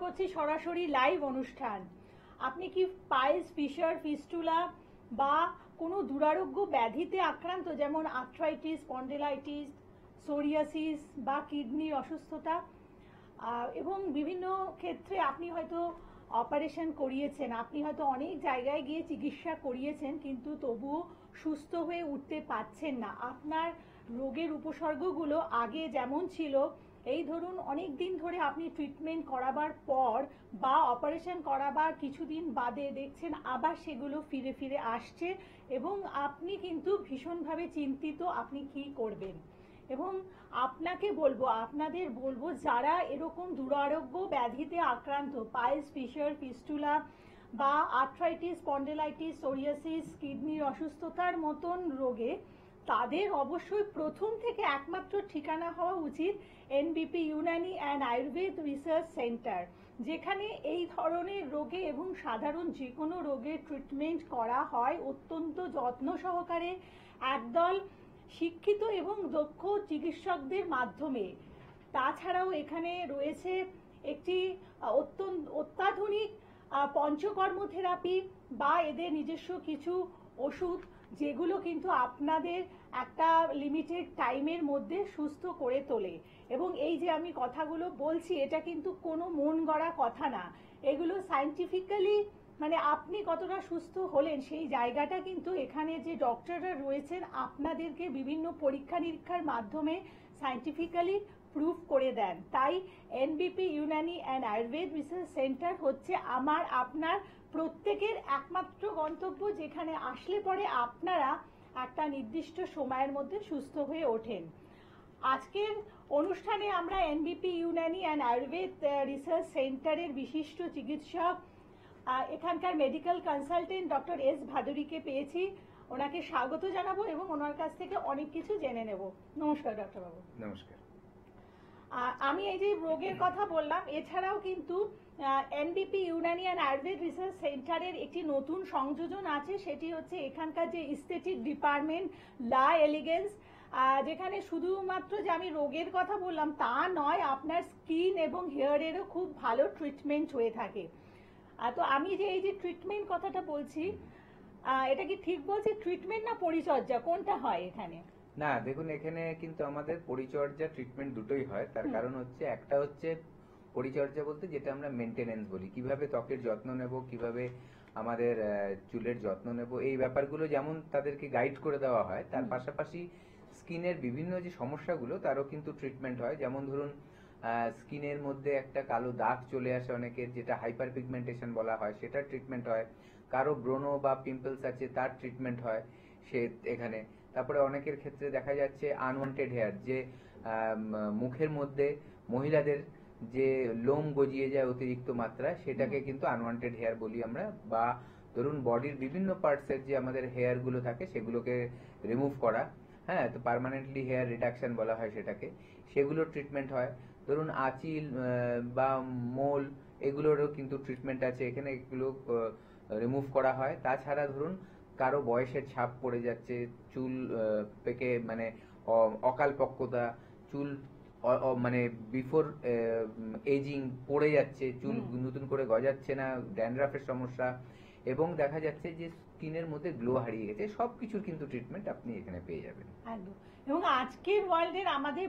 করছি সরাসরি লাইভ অনুষ্ঠান। আপনি কি পাইলস, ফিশার, ফিস্টুলা বা কোনো দুরারোগ্য ব্যাধিতে আক্রান্ত, যেমন আর্থ্রাইটিস, স্পন্ডিলাইটিস, সোরিয়াসিস বা কিডনির অসুস্থতা, এবং বিভিন্ন ক্ষেত্রে আপনি হয়তো অপারেশন করিয়েছেন, আপনি হয়তো অনেক জায়গায় গিয়ে চিকিৎসা করিয়েছেন, কিন্তু তবুও সুস্থ হয়ে উঠতে পারছেন না। আপনার রোগের উপসর্গগুলো আগে যেমন ছিল, এই ধরুন অনেক দিন ধরে আপনি ট্রিটমেন্ট করাবার পর বা অপারেশন করাবার কিছুদিন বাদে দেখছেন আবার সেগুলো ফিরে ফিরে আসছে, এবং আপনি কিন্তু ভীষণভাবে চিন্তিত আপনি কি করবেন। এবং আপনাদের বলবো যারা এরকম দুরারোগ্য ব্যাধিতে আক্রান্ত, পাইলস, ফিশার, ফিস্টুলা বা আর্থ্রাইটিস, স্পন্ডিলাইটিস, সোরিয়াসিস, কিডনির অসুস্থতার মতন রোগে, তাদের অবশ্যই প্রথম থেকে একমাত্র ঠিকানা হওয়া উচিত এনবিপি Unani and Ayurveda research centre, যেখানে এই ধরনের রোগে এবং সাধারণ যে কোনো রোগের ট্রিটমেন্ট করা হয় অত্যন্ত যত্ন সহকারে, একদল শিক্ষিত এবং দক্ষ চিকিৎসকদের মাধ্যমে। তাছাড়াও এখানে রয়েছে একটি অত্যাধুনিক পঞ্চকর্ম থেরাপি বা এদের নিজস্ব কিছু ওষুধ, যেগুলো কিন্তু আপনাদের একটা লিমিটেড টাইমের মধ্যে সুস্থ করে তোলে। এবং এই যে আমি কথাগুলো বলছি, এটা কিন্তু কোনো মন গড়া কথা না, এগুলো সায়েন্টিফিক্যালি, মানে আপনি কতটা সুস্থ হলেন সেই জায়গাটা কিন্তু এখানে যে ডক্টররা রয়েছেন আপনাদেরকে বিভিন্ন পরীক্ষা নিরীক্ষার মাধ্যমে সায়েন্টিফিক্যালি প্রুফ করে দেন। তাই এনবিপি Unani and Ayurveda research centre হচ্ছে আমার আপনার প্রত্যেকের একমাত্র গন্তব্য, যেখানে আসলে পরে আপনারা একটা নির্দিষ্ট সময়ের মধ্যে সুস্থ হয়ে ওঠেন। আজকের অনুষ্ঠানে আমরা এনবিপি ইউনানি অ্যান্ড আয়ুর্বেদ রিসার্চ সেন্টারের বিশিষ্ট চিকিৎসক, এখানকার মেডিকেল কনসালটেন্ট ডক্টর এস ভাদুরীকে পেয়েছি। ওনাকে স্বাগত জানাবো এবং ওনার কাছ থেকে অনেক কিছু জেনে নেব। নমস্কার ডক্টরবাবু। নমস্কার। আমি এই যে রোগের কথা বললাম, এছাড়াও কিন্তু এনবিপি ইউনানি অ্যান্ড আয়ুর্বেদ রিসার্চ সেন্টারের একটি নতুন সংযোজন আছে, সেটি হচ্ছে এখানকার যে এস্থেটিক ডিপার্টমেন্ট লা এলিগেন্স, যেখানে শুধুমাত্র যে আমি রোগের কথা বললাম তা নয়, আপনার স্কিন এবং হেয়ারেরও খুব ভালো ট্রিটমেন্ট হয়ে থাকে। তো আমি যে এই যে ট্রিটমেন্ট কথাটা বলছি, এটা কি ঠিক বলছি? ট্রিটমেন্ট না পরিচর্যা, কোনটা হয় এখানে? না, দেখুন, এখানে কিন্তু আমাদের পরিচর্যা ট্রিটমেন্ট দুটোই হয়। তার কারণ হচ্ছে, একটা হচ্ছে পরিচর্যা বলতে যেটা আমরা মেনটেনেন্স বলি, কিভাবে ত্বকের যত্ন নেব, কিভাবে আমাদের চুলের যত্ন নেব, এই ব্যাপারগুলো যেমন তাদেরকে গাইড করে দেওয়া হয়, তার পাশাপাশি স্কিনের বিভিন্ন যে সমস্যাগুলো তারও কিন্তু ট্রিটমেন্ট হয়। যেমন ধরুন, স্কিনের মধ্যে একটা কালো দাগ চলে আসে অনেকের, যেটা হাইপার পিগমেন্টেশন বলা হয়, সেটার ট্রিটমেন্ট হয়। কারো ব্রণ বা পিম্পলস আছে, তার ট্রিটমেন্ট হয় সে এখানে। তারপরে অনেকের ক্ষেত্রে দেখা যাচ্ছে আনওয়ান্টেড হেয়ার, যে মুখের মধ্যে মহিলাদের যে লোম গজিয়ে যায় অতিরিক্ত মাত্রায়, সেটাকে কিন্তু আনওয়ান্টেড হেয়ার বলি আমরা। বা ধরুন বডির বিভিন্ন পার্টসের যে আমাদের হেয়ার গুলো থাকে সেগুলোকে রিমুভ করা, হ্যাঁ, তো পার্মানেন্টলি হেয়ার রিডাকশন বলা হয় সেটাকে, সেগুলো ট্রিটমেন্ট হয়। ধরুন আঁচিল বা মোল, এগুলোরও কিন্তু ট্রিটমেন্ট আছে এখানে, এগুলো রিমুভ করা হয়। তাছাড়া ধরুন কারো বয়সের ছাপ পড়ে যাচ্ছে, চুল পেকে মানে অকালপক্কতা, চুল মানে বিফোর এজিং পড়ে যাচ্ছে, চুল নতুন করে গজাচ্ছে না, ড্যান্ড্রাফের সমস্যা, এবং দেখা যাচ্ছে যে স্কিনের মধ্যে গ্লো হারিয়ে গেছে, সবকিছুর কিন্তু ট্রিটমেন্ট আপনি এখানে পেয়ে যাবেন। একদম। এবং আজকের ওয়ার্ল্ডের আমাদের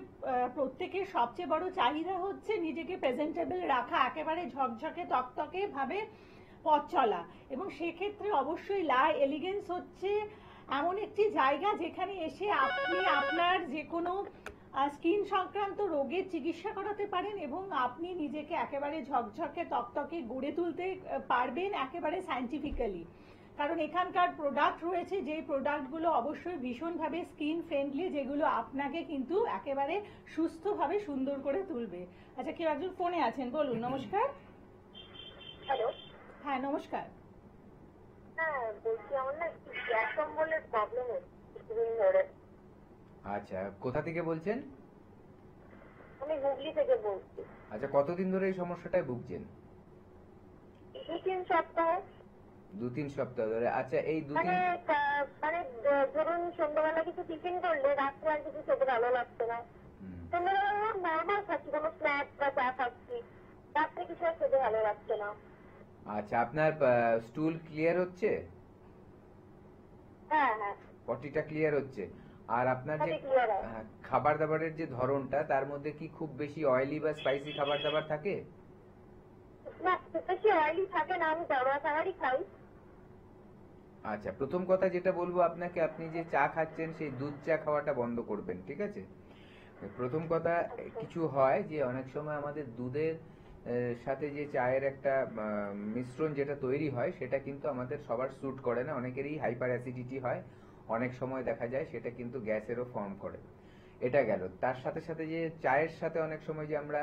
প্রত্যেকের সবচেয়ে বড় চাহিদা হচ্ছে নিজেকে প্রেজেন্টেবল রাখা, একেবারে ঝকঝকে তকতকে ভাবে পথ চলা, এবং সেক্ষেত্রে অবশ্যই লা এলিগেন্স হচ্ছে এমন একটি জায়গা যেখানে এসে আপনি আপনার যে কোনো স্কিন সংক্রান্ত রোগের চিকিৎসা করাতে পারেন এবং আপনি নিজেকে একেবারে ঝকঝকে তকতকে গড়ে তুলতে পারবেন একেবারে সায়েন্টিফিক্যালি। কারণ এখানকার প্রোডাক্ট রয়েছে, যে প্রোডাক্টগুলো অবশ্যই ভীষণভাবে স্কিন ফ্রেন্ডলি, যেগুলো আপনাকে কিন্তু একেবারে সুস্থভাবে সুন্দর করে তুলবে। আচ্ছা, কেউ একজন ফোনে আছেন, বলুন। নমস্কার। হ্যালো। হ্যাঁ, নমস্কার। হ্যাঁ, বলছি আমার না একটু গ্যাস অম্বলের প্রবলেম হচ্ছে কিছুদিন ধরে। আচ্ছা, কোথা থেকে বলছেন? আমি হুগলি থেকে বলছি। আচ্ছা, কতদিন ধরে এই সমস্যাটায় ভুগছেন? 2-3 সপ্তাহ। 2-3 সপ্তাহ ধরে। আচ্ছা, এই মানে ধরুন সন্ধ্যাবেলা কিছু টিফিন করলে রাত্রে আর কিছু খেতে ভালো লাগছে না। সন্ধ্যাবেলা নর্মাল খাচ্ছি, কোনো স্ন্যাক্স বা চা খাচ্ছি, রাত্রে কিছু আর খেতে ভালো লাগছে না। আচ্ছা, আপনার স্টুল ক্লিয়ার হচ্ছে? হ্যাঁ হ্যাঁ, পটিটা ক্লিয়ার হচ্ছে? আর আপনার যে পটি ক্লিয়ার হয়। খাবার দাবারের যে ধরনটা, তার মধ্যে কি খুব বেশি অয়েলি বা স্পাইসি খাবার দাবার থাকে? না, খুব বেশি অয়েলি থাকে না, আমি দরোয়া খাবারই খাই। আচ্ছা, প্রথম কথা যেটা বলবো আপনাকে, আপনি যে চা খাচ্ছেন সেই দুধ চা খাওয়াটা বন্ধ করবেন, ঠিক আছে? প্রথম কথা, কিছু হয় যে অনেক সময় আমাদের দুধের সাথে যে চায়ের একটা মিশ্রণ যেটা তৈরি হয়, সেটা কিন্তু আমাদের সবার স্যুট করে না, অনেকেরই হাইপার অ্যাসিডিটি হয়, অনেক সময় দেখা যায় সেটা কিন্তু গ্যাসেরও ফর্ম করে। এটা গেল। তার সাথে সাথে যে চায়ের সাথে অনেক সময় যে আমরা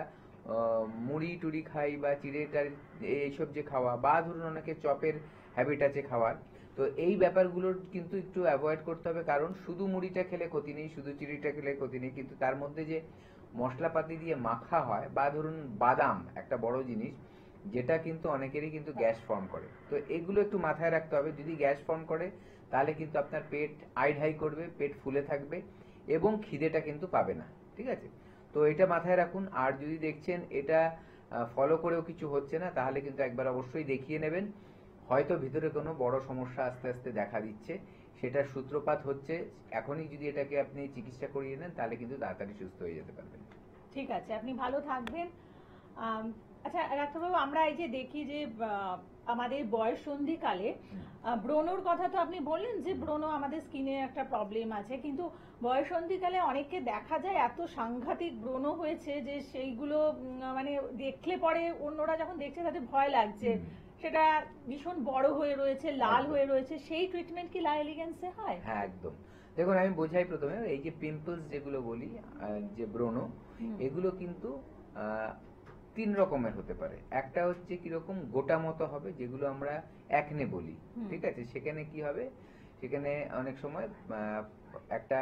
মুড়ি টুড়ি খাই বা চিড়েটার এইসব যে খাওয়া, বা ধরুন অনেকে চপের হ্যাবিট আছে খাওয়ার, তো এই ব্যাপারগুলোর কিন্তু একটু অ্যাভয়েড করতে হবে, কারণ শুধু মুড়িটা খেলে ক্ষতি নেই, শুধু চিড়িটা খেলে ক্ষতি নেই, কিন্তু তার মধ্যে যে মশলাপাতি দিয়ে মাখা হয়, বা ধরুন বাদাম একটা বড় জিনিস, যেটা কিন্তু অনেকেরই কিন্তু গ্যাস ফর্ম করে, তো এগুলো একটু মাথায় রাখতে হবে। যদি গ্যাস ফর্ম করে তাহলে কিন্তু আপনার পেট আইড হাই করবে, পেট ফুলে থাকবে এবং খিদেটা কিন্তু পাবে না, ঠিক আছে? তো এটা মাথায় রাখুন। আর যদি দেখছেন এটা ফলো করেও কিছু হচ্ছে না, তাহলে কিন্তু একবার অবশ্যই দেখিয়ে নেবেন। হয়তো ভিতরে কোনো বড় সমস্যা আস্তে আস্তে দেখা দিচ্ছে, সেটার সূত্রপাত হচ্ছে। এখনই যদি এটাকে আপনি চিকিৎসা করিয়ে নেন, তাহলে কিন্তু তাড়াতাড়ি সুস্থ হয়ে যেতে পারবেন। ঠিক আছে, আপনি ভালো থাকবেন। আচ্ছা ডাক্তারবাবু, আমরা এই যে দেখি যে আমাদের বয়ঃসন্ধিকালে ব্রণর কথা তো আপনি বললেন যে ব্রণ আমাদের স্কিনে একটা প্রবলেম আছে, কিন্তু বয়ঃসন্ধিকালে অনেককে দেখা যায় এত সাংঘাতিক ব্রণ হয়েছে যে সেইগুলো মানে দেখলে পরে অন্যরা যখন দেখছে তাদের ভয় লাগছে, সেটা ভীষণ বড় হয়ে রয়েছে, লাল হয়ে রয়েছে। সেই ট্রিটমেন্ট কি লা এলিগেন্সে হয়? হ্যাঁ, একদম। দেখুন, আমি বোঝাই প্রথমে, এই যে পিম্পলস যেগুলো বলি, যে ব্রণ, এগুলো কিন্তু তিন রকমের হতে পারে। একটা হচ্ছে কিরকম গোটা মতো হবে, যেগুলো আমরা একনে বলি, ঠিক আছে? সেখানে কি হবে, সেখানে অনেক সময় একটা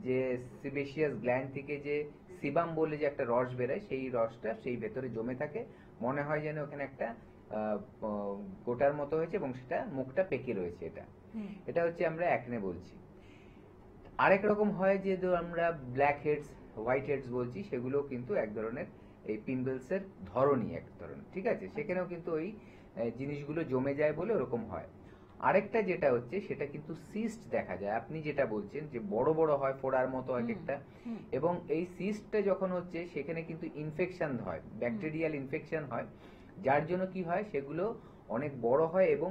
যে সিবেশিয়াস গ্ল্যান্ড থেকে যে সিবাম বলে যে একটা রস বেরোয়, সেই রসটা সেই ভেতরে জমে থাকে, মনে হয় যেন ওখানে একটা গোটার মতো হয়েছে এবং সেটা মুখটা পেকে রয়েছে। এটা হচ্ছে আমরা একনে বলছি। আরেক রকম হয় যে আমরা ব্ল্যাক হেডস, হোয়াইট হেডস বলছি, সেগুলো কিন্তু এক ধরনের এই পিম্পলস এর ধরনই এক ধরনের, ঠিক আছে? সেখানেও কিন্তু ওই জিনিসগুলো জমে যায় বলে ওরকম হয়। আরেকটা যেটা হচ্ছে, সেটা কিন্তু সিস্ট দেখা যায়, আপনি যেটা বলছেন যে বড় বড় হয়, ফোড়ার মতো এক একটা, এবং এই সিস্টটা যখন হচ্ছে সেখানে কিন্তু ইনফেকশন হয়, ব্যাকটেরিয়াল ইনফেকশন হয়, যার জন্য কি হয়, সেগুলো অনেক বড় হয় এবং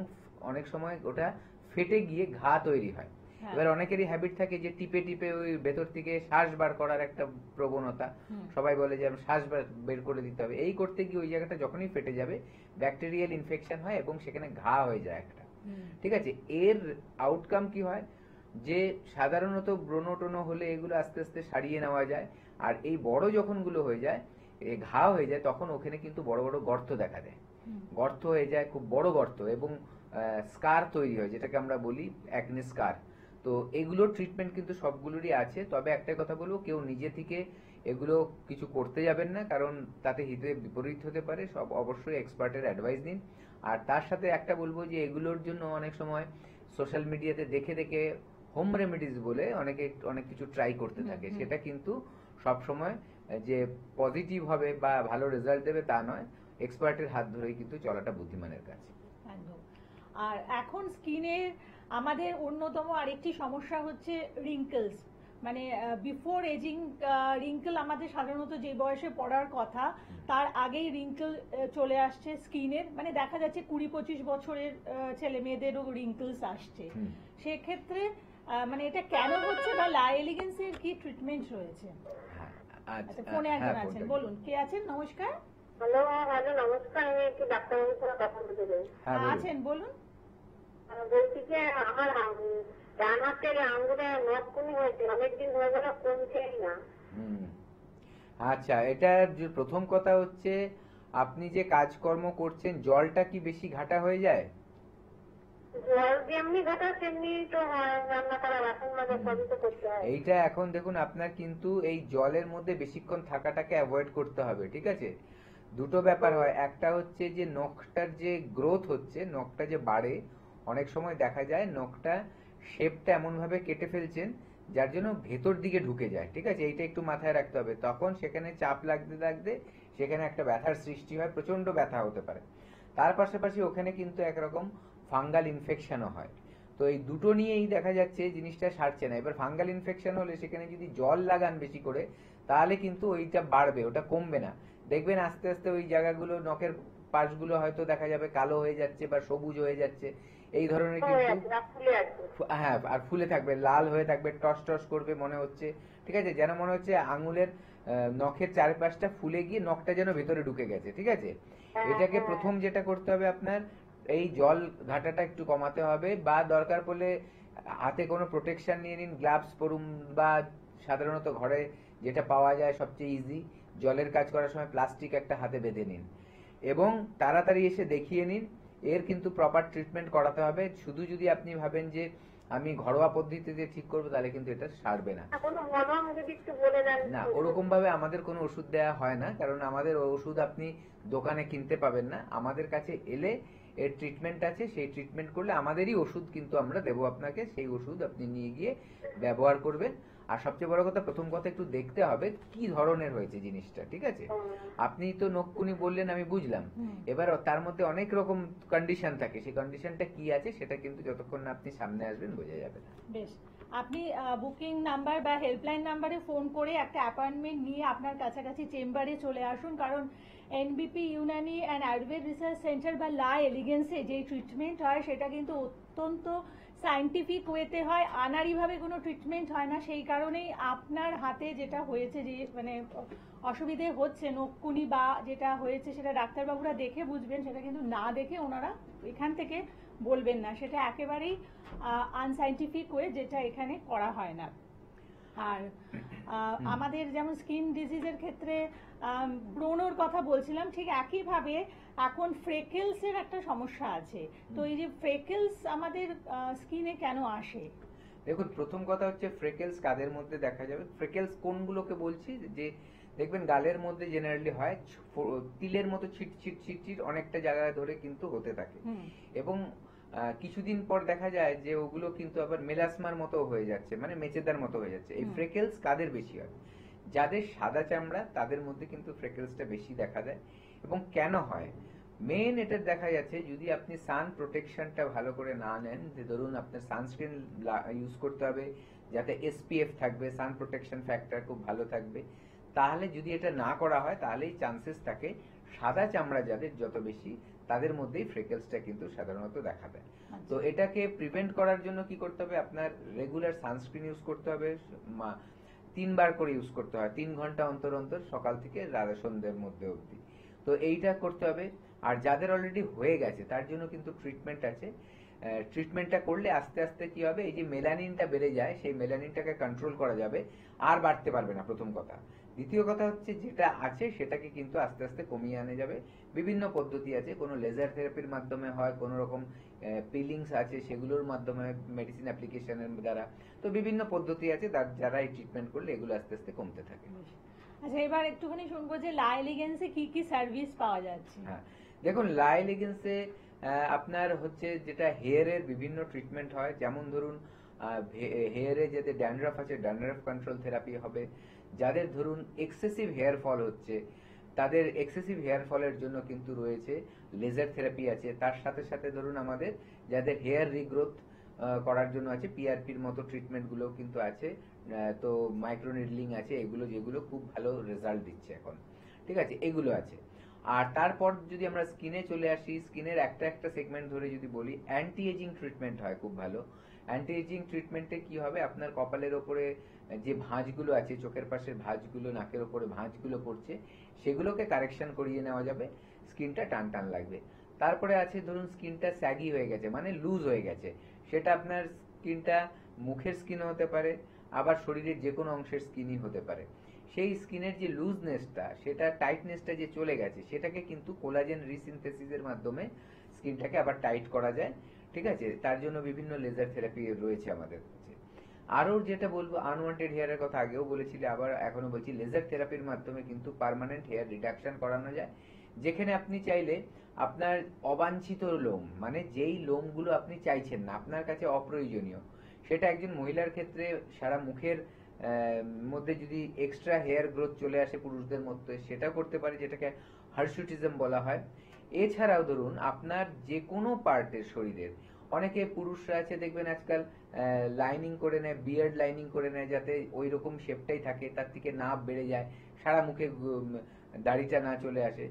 অনেক সময় ওটা ফেটে গিয়ে ঘা তৈরি হয়। এবার অনেকেরই হ্যাবিট থাকে যে টিপে টিপে ওই ভেতর থেকে শ্বাস বার করার একটা প্রবণতা, সবাই বলে যে শ্বাস বের করে দিতে হবে। এই করতে গিয়ে ওই জায়গাটা যখনই ফেটে যাবে, ব্যাকটেরিয়াল ইনফেকশন হয় এবং সেখানে ঘা হয়ে যায় একটা, ঠিক আছে? এর আউটকাম কি হয়, যে সাধারণত ব্রণ টোন হলে এগুলো আস্তে আস্তে সারিয়ে নেওয়া যায়, আর এই বড় যখন গুলো হয়ে যায়, ঘা হয়ে যায়, তখন ওখানে কিন্তু বড় বড় গর্ত দেখা দেয়, গর্ত হয়ে যায়, খুব বড় গর্ত, এবং স্কার তৈরি হয়, যেটাকে আমরা বলি অ্যাকনে স্কার। তো এগুলোর ট্রিটমেন্ট কিন্তু সবগুলোরই আছে। তবে একটা কথা বলবো, কেউ নিজে থেকে এগুলো কিছু করতে যাবেন না, কারণ তাতে হিতে বিপরীত হতে পারে। সব অবশ্যই এক্সপার্টের অ্যাডভাইস নিন। আর তার সাথে একটা বলবো যে এগুলোর জন্য অনেক সময় সোশ্যাল মিডিয়াতে দেখে দেখে হোম রেমেডিস বলে অনেকে অনেক কিছু ট্রাই করতে থাকে, সেটা কিন্তু সব সময় যে পজিটিভ হবে বা ভালো রেজাল্ট দেবে তা নয়। এক্সপার্টের হাত ধরেই কিন্তু চলাটা বুদ্ধিমানের কাজ। একদম। আর এখন স্কিনের আমাদের অন্যতম আরেকটি সমস্যা হচ্ছে রিঙ্কেলস, মানে বিফোর এজিং রিঙ্কেল আমাদের সাধারণত যে বয়সে পড়ার কথা তার আগেই রিঙ্কেল চলে আসছে স্কিনের, মানে দেখা যাচ্ছে 20-25 বছরের ছেলে মেয়েদেরও রিঙ্কেলস আসছে। সেক্ষেত্রে মানে এটা কেন হচ্ছে বা লা এলিগেন্সের কি ট্রিটমেন্ট রয়েছে? আচ্ছা, ফোনে একজন আছেন, বলুন কে আছেন? নমস্কার। হ্যালো, হ্যালো, নমস্কার। আমি একটু ডাক্তারবাবুর সাথে কথা বলতে চাই। আছেন, বলুন। বলছি যে আমার ডান হাতের আঙ্গুলে নখকুনি হয়েছে, অনেকদিন হয়ে গেল, কমছেই না। আচ্ছা, এটা যে প্রথম কথা হচ্ছে, আপনি যে কাজকর্ম করছেন, জলটা কি বেশি ঘাটা হয়ে যায়? জল যেমনি ঘাটা তেমনি তো হয়, রান্না করা, বাসন মাজা সবই তো করতে হয়। এইটা এখন দেখুন, আপনার কিন্তু এই জলের মধ্যে বেশিক্ষণ থাকাটাকে অ্যাভয়েড করতে হবে, ঠিক আছে? দুটো ব্যাপার হয়, একটা হচ্ছে যে নখটার যে গ্রোথ হচ্ছে, নখটা যে বাড়ে, অনেক সময় দেখা যায় নখটা শেপটা এমন ভাবে কেটে ফেলছেন যার জন্য ভেতর দিকে ঢুকে যায়, ঠিক আছে? এইটা একটু মাথায় রাখতে হবে। তখন সেখানে চাপ লাগতে লাগতে সেখানে একটা ব্যথার সৃষ্টি হয়, প্রচন্ড ব্যথা হতে পারে। তার পাশাপাশি ওখানে কিন্তু একরকম ফাঙ্গাল ইনফেকশনও হয়। তো এই দুটো নিয়েই দেখা যাচ্ছে জিনিসটা সারছে না। এবার ফাঙ্গাল ইনফেকশন হলে সেখানে যদি জল লাগান বেশি করে, তাহলে কিন্তু ওইটা বাড়বে, ওটা কমবে না। দেখবেন আস্তে আস্তে ওই জায়গাগুলো, নখের পাশগুলো হয়তো দেখা যাবে কালো হয়ে যাচ্ছে বা সবুজ হয়ে যাচ্ছে, এই ধরনের কিন্তু। হ্যাঁ, আর ফুলে থাকবে, লাল হয়ে থাকবে, টস টস করবে মনে হচ্ছে, ঠিক আছে, যেন মনে হচ্ছে আঙুলের নখের চারপাশটা ফুলে গিয়ে নখটা যেন ভেতরে ঢুকে গেছে, ঠিক আছে। এটাকে প্রথম যেটা করতে হবে আপনার, এই জল ঘাটাটা একটু কমাতে হবে, বা দরকার পড়লে হাতে কোনো প্রোটেকশন নিয়ে নিন, গ্লাভস পরুন, বা সাধারণত ঘরে যেটা পাওয়া যায় সবচেয়ে ইজি, জলের কাজ করার সময় প্লাস্টিক একটা হাতে বেঁধে নিন এবং তাড়াতাড়ি এসে দেখিয়ে নিন। এর কিন্তু প্রপার ট্রিটমেন্ট করাতে হবে। শুধু যদি আপনি ভাবেন যে আমি ঘরোয়া পদ্ধতিতে ঠিক করবো, তাহলে কিন্তু এটা সারবে না। না, ওরকম ভাবে আমাদের কোনো ওষুধ দেওয়া হয় না, কারণ আমাদের ওষুধ আপনি দোকানে কিনতে পাবেন না। আমাদের কাছে এলে এর ট্রিটমেন্ট আছে, সেই ট্রিটমেন্ট করলে আমাদেরই ওষুধ কিন্তু আমরা দেবো আপনাকে, সেই ওষুধ আপনি নিয়ে গিয়ে ব্যবহার করবেন। আর সবচেয়ে বড় কথা, প্রথম কথা একটু দেখতে হবে কি ধরনের হয়েছে জিনিসটা, ঠিক আছে। আপনি তো নখকুনি বললেন, আমি বুঝলাম। এবার তার মধ্যে অনেক রকম কন্ডিশন থাকে, সেই কন্ডিশনটা কি আছে সেটা কিন্তু যতক্ষণ না আপনি সামনে আসবেন বোঝা যাবে না। বেশ, আপনি বুকিং নাম্বার বা হেল্পলাইন নাম্বারে ফোন করে একটা অ্যাপয়েন্টমেন্ট নিয়ে আপনার কাছাকাছি চেম্বারে চলে আসুন, কারণ এনবিপি Unani and Ayurveda research centre বা লা এলিগেন্সে যে ট্রিটমেন্ট হয় সেটা কিন্তু অত্যন্ত সায়েন্টিফিক ওয়েতে হয়, আনাড়িভাবে কোনো ট্রিটমেন্ট হয় না। সেই কারণেই আপনার হাতে যেটা হয়েছে, যে মানে অসুবিধে হচ্ছে নখকুনি বা যেটা হয়েছে, সেটা ডাক্তারবাবুরা দেখে বুঝবেন, সেটা কিন্তু না দেখে ওনারা এখান থেকে বলবেন না। সেটা একেবারেই আনসাইন্টিফিক ওয়ে, যেটা এখানে করা হয় না। আর আমাদের যেমন স্কিন ডিজিজের ক্ষেত্রে ব্রণর কথা বলছিলাম, ঠিক একইভাবে এখন ফ্রেকেলস এর একটা সমস্যা আছে। তো এই যে ফ্রেকেলস আমাদের স্কিনে কেন আসে? দেখুন, প্রথম কথা হচ্ছে ফ্রেকেলস কাদের মধ্যে দেখা যাবে। ফ্রেকেলস কোনগুলোকে বলছি, যে দেখবেন গালের মধ্যে জেনারেলি হয়, তিলের মতো ছিট ছিট ছিট ছিট অনেকটা জায়গায় ধরে কিন্তু হতে থাকে, এবং কিছুদিন পর দেখা যায় যে ওগুলো কিন্তু আবার মেলাসমার মতো হয়ে যাচ্ছে, মানে মেচেদার মতো হয়ে যাচ্ছে। এই ফ্রেকেলস কাদের বেশি হয়? যাদের সাদা চামড়া তাদের মধ্যে কিন্তু ফ্রেকেলসটা বেশি দেখা দেয়। এবং কেন হয়? মেন এটা দেখা যাচ্ছে, যদি আপনি সান প্রোটেকশনটা ভালো করে না নেন, যে ধরুন আপনার সানস্ক্রিন ইউজ করতে হবে যাতে এসপিএফ থাকবে, সান প্রোটেকশন ফ্যাক্টর খুব ভালো থাকবে, তাহলে যদি এটা না করা হয় তাহলেই চান্সেস থাকে সাদা চামড়া যাদের যত বেশি, তাদের মধ্যেই ফ্রেকেলসটা কিন্তু সাধারণত দেখা দেয়। তো এটাকে প্রিভেন্ট করার জন্য কি করতে হবে? আপনার রেগুলার সানস্ক্রিন ইউজ করতে হবে, 3 বার করে ইউজ করতে হয়, 3 ঘন্টা অন্তর অন্তর, সকাল থেকে রাত সন্ধ্যের মধ্যে অবধি। তো এইটা করতে হবে। আর যাদের অলরেডি হয়ে গেছে তার জন্য কিন্তু ট্রিটমেন্ট আছে। ট্রিটমেন্টটা করলে আস্তে আস্তে কি হবে, এই যে মেলানিনটা বেড়ে যায়, সেই মেলানিনটাকে কন্ট্রোল করা যাবে, আর বাড়তে পারবে না, প্রথম কথা। দ্বিতীয় কথা হচ্ছে, যেটা আছে সেটাকে কিন্তু আস্তে আস্তে কমিয়ে আনা যাবে। বিভিন্ন পদ্ধতি আছে, কোনো লেজার থেরাপির মাধ্যমে হয়, কোনো রকম পিলিংস আছে, সেগুলোর মাধ্যমে, মেডিসিন অ্যাপ্লিকেশনের দ্বারা। তো বিভিন্ন পদ্ধতি আছে, যারা এই ট্রিটমেন্ট করলে এগুলো আস্তে আস্তে কমতে থাকে। আচ্ছা, এবার একটুখানি শুনবো যে লা এলিগেন্সে কি কি সার্ভিস পাওয়া যাচ্ছে। হ্যাঁ, দেখুন, লা এলিগেন্সে আপনার হচ্ছে যেটা হেয়ারের বিভিন্ন ট্রিটমেন্ট হয়, যেমন ধরুন হেয়ারে যাদের ড্যান্ড্রাফ আছে, ড্যান্ড্রাফ কন্ট্রোল থেরাপি হবে। যাদের ধরুন এক্সেসিভ হেয়ার ফল হচ্ছে, তাদের এক্সেসিভ হেয়ার ফলের জন্য কিন্তু রয়েছে লেজার থেরাপি আছে। তার সাথে সাথে ধরুন আমাদের যাদের হেয়ার রিগ্রোথ করার জন্য আছে, পিআরপির মতো ট্রিটমেন্টগুলো কিন্তু আছে। তো মাইক্রো নিডলিং আছে, এগুলো যেগুলো খুব ভালো রেজাল্ট দিচ্ছে এখন, ঠিক আছে, এগুলো আছে। আর তারপর যদি আমরা স্কিনে চলে আসি, স্কিনের একটা একটা সেগমেন্ট ধরে যদি বলি, অ্যান্টি এজিং ট্রিটমেন্ট হয় খুব ভালো। অ্যান্টি এজিং ট্রিটমেন্টে কি হবে, আপনার কপালের ওপরে যে ভাঁজগুলো আছে, চোখের পাশের ভাঁজগুলো, নাকের ওপরে ভাঁজগুলো পড়ছে, সেগুলোকে কারেকশন করিয়ে নেওয়া যাবে, স্কিনটা টান টান লাগবে। তারপরে আছে ধরুন স্কিনটা স্যাগি হয়ে গেছে, মানে লুজ হয়ে গেছে, সেটা আপনার স্কিনটা মুখের স্কিনও হতে পারে, আবার শরীরের যে কোনো অংশের স্কিনই হতে পারে। সেই স্কিনের যে লুজনেসটা, সেটা টাইটনেসটা যে চলে গেছে, সেটাকে কিন্তু কোলাজেন রিসিনথেসিসের মাধ্যমে স্কিনটাকে আবার টাইট করা যায়, ঠিক আছে। তার জন্য বিভিন্ন লেজার থেরাপি রয়েছে আমাদের কাছে। আরও যেটা বলবো, আনওয়ান্টেড হেয়ারের কথা আগেও বলেছিলি, আবার এখনো বলছি, লেজার থেরাপির মাধ্যমে কিন্তু পার্মানেন্ট হেয়ার রিডাকশন করানো যায়, যেখানে আপনি চাইলে আপনার অবাঞ্ছিত লোম, মানে যেই লোমগুলো আপনি চাইছেন না, আপনার কাছে অপ্রয়োজনীয়, সেটা একজন মহিলার ক্ষেত্রে সারা মুখের মধ্যে যদি এক্সট্রা হেয়ার গ্রোথ চলে আসে পুরুষদের মধ্যে, সেটা করতে পারে, যেটাকে হার্সুটিজম বলা হয়। এছাড়াও ধরুন আপনার যে কোনো পার্টের শরীরের, অনেকে পুরুষরা আছে দেখবেন আজকাল লাইনিং করে নেয়, বিয়ার্ড লাইনিং করে নেয় যাতে ওই রকম শেপটাই থাকে, তার থেকে নাভ বেড়ে যায়, সারা মুখে দাড়িটা না চলে আসে,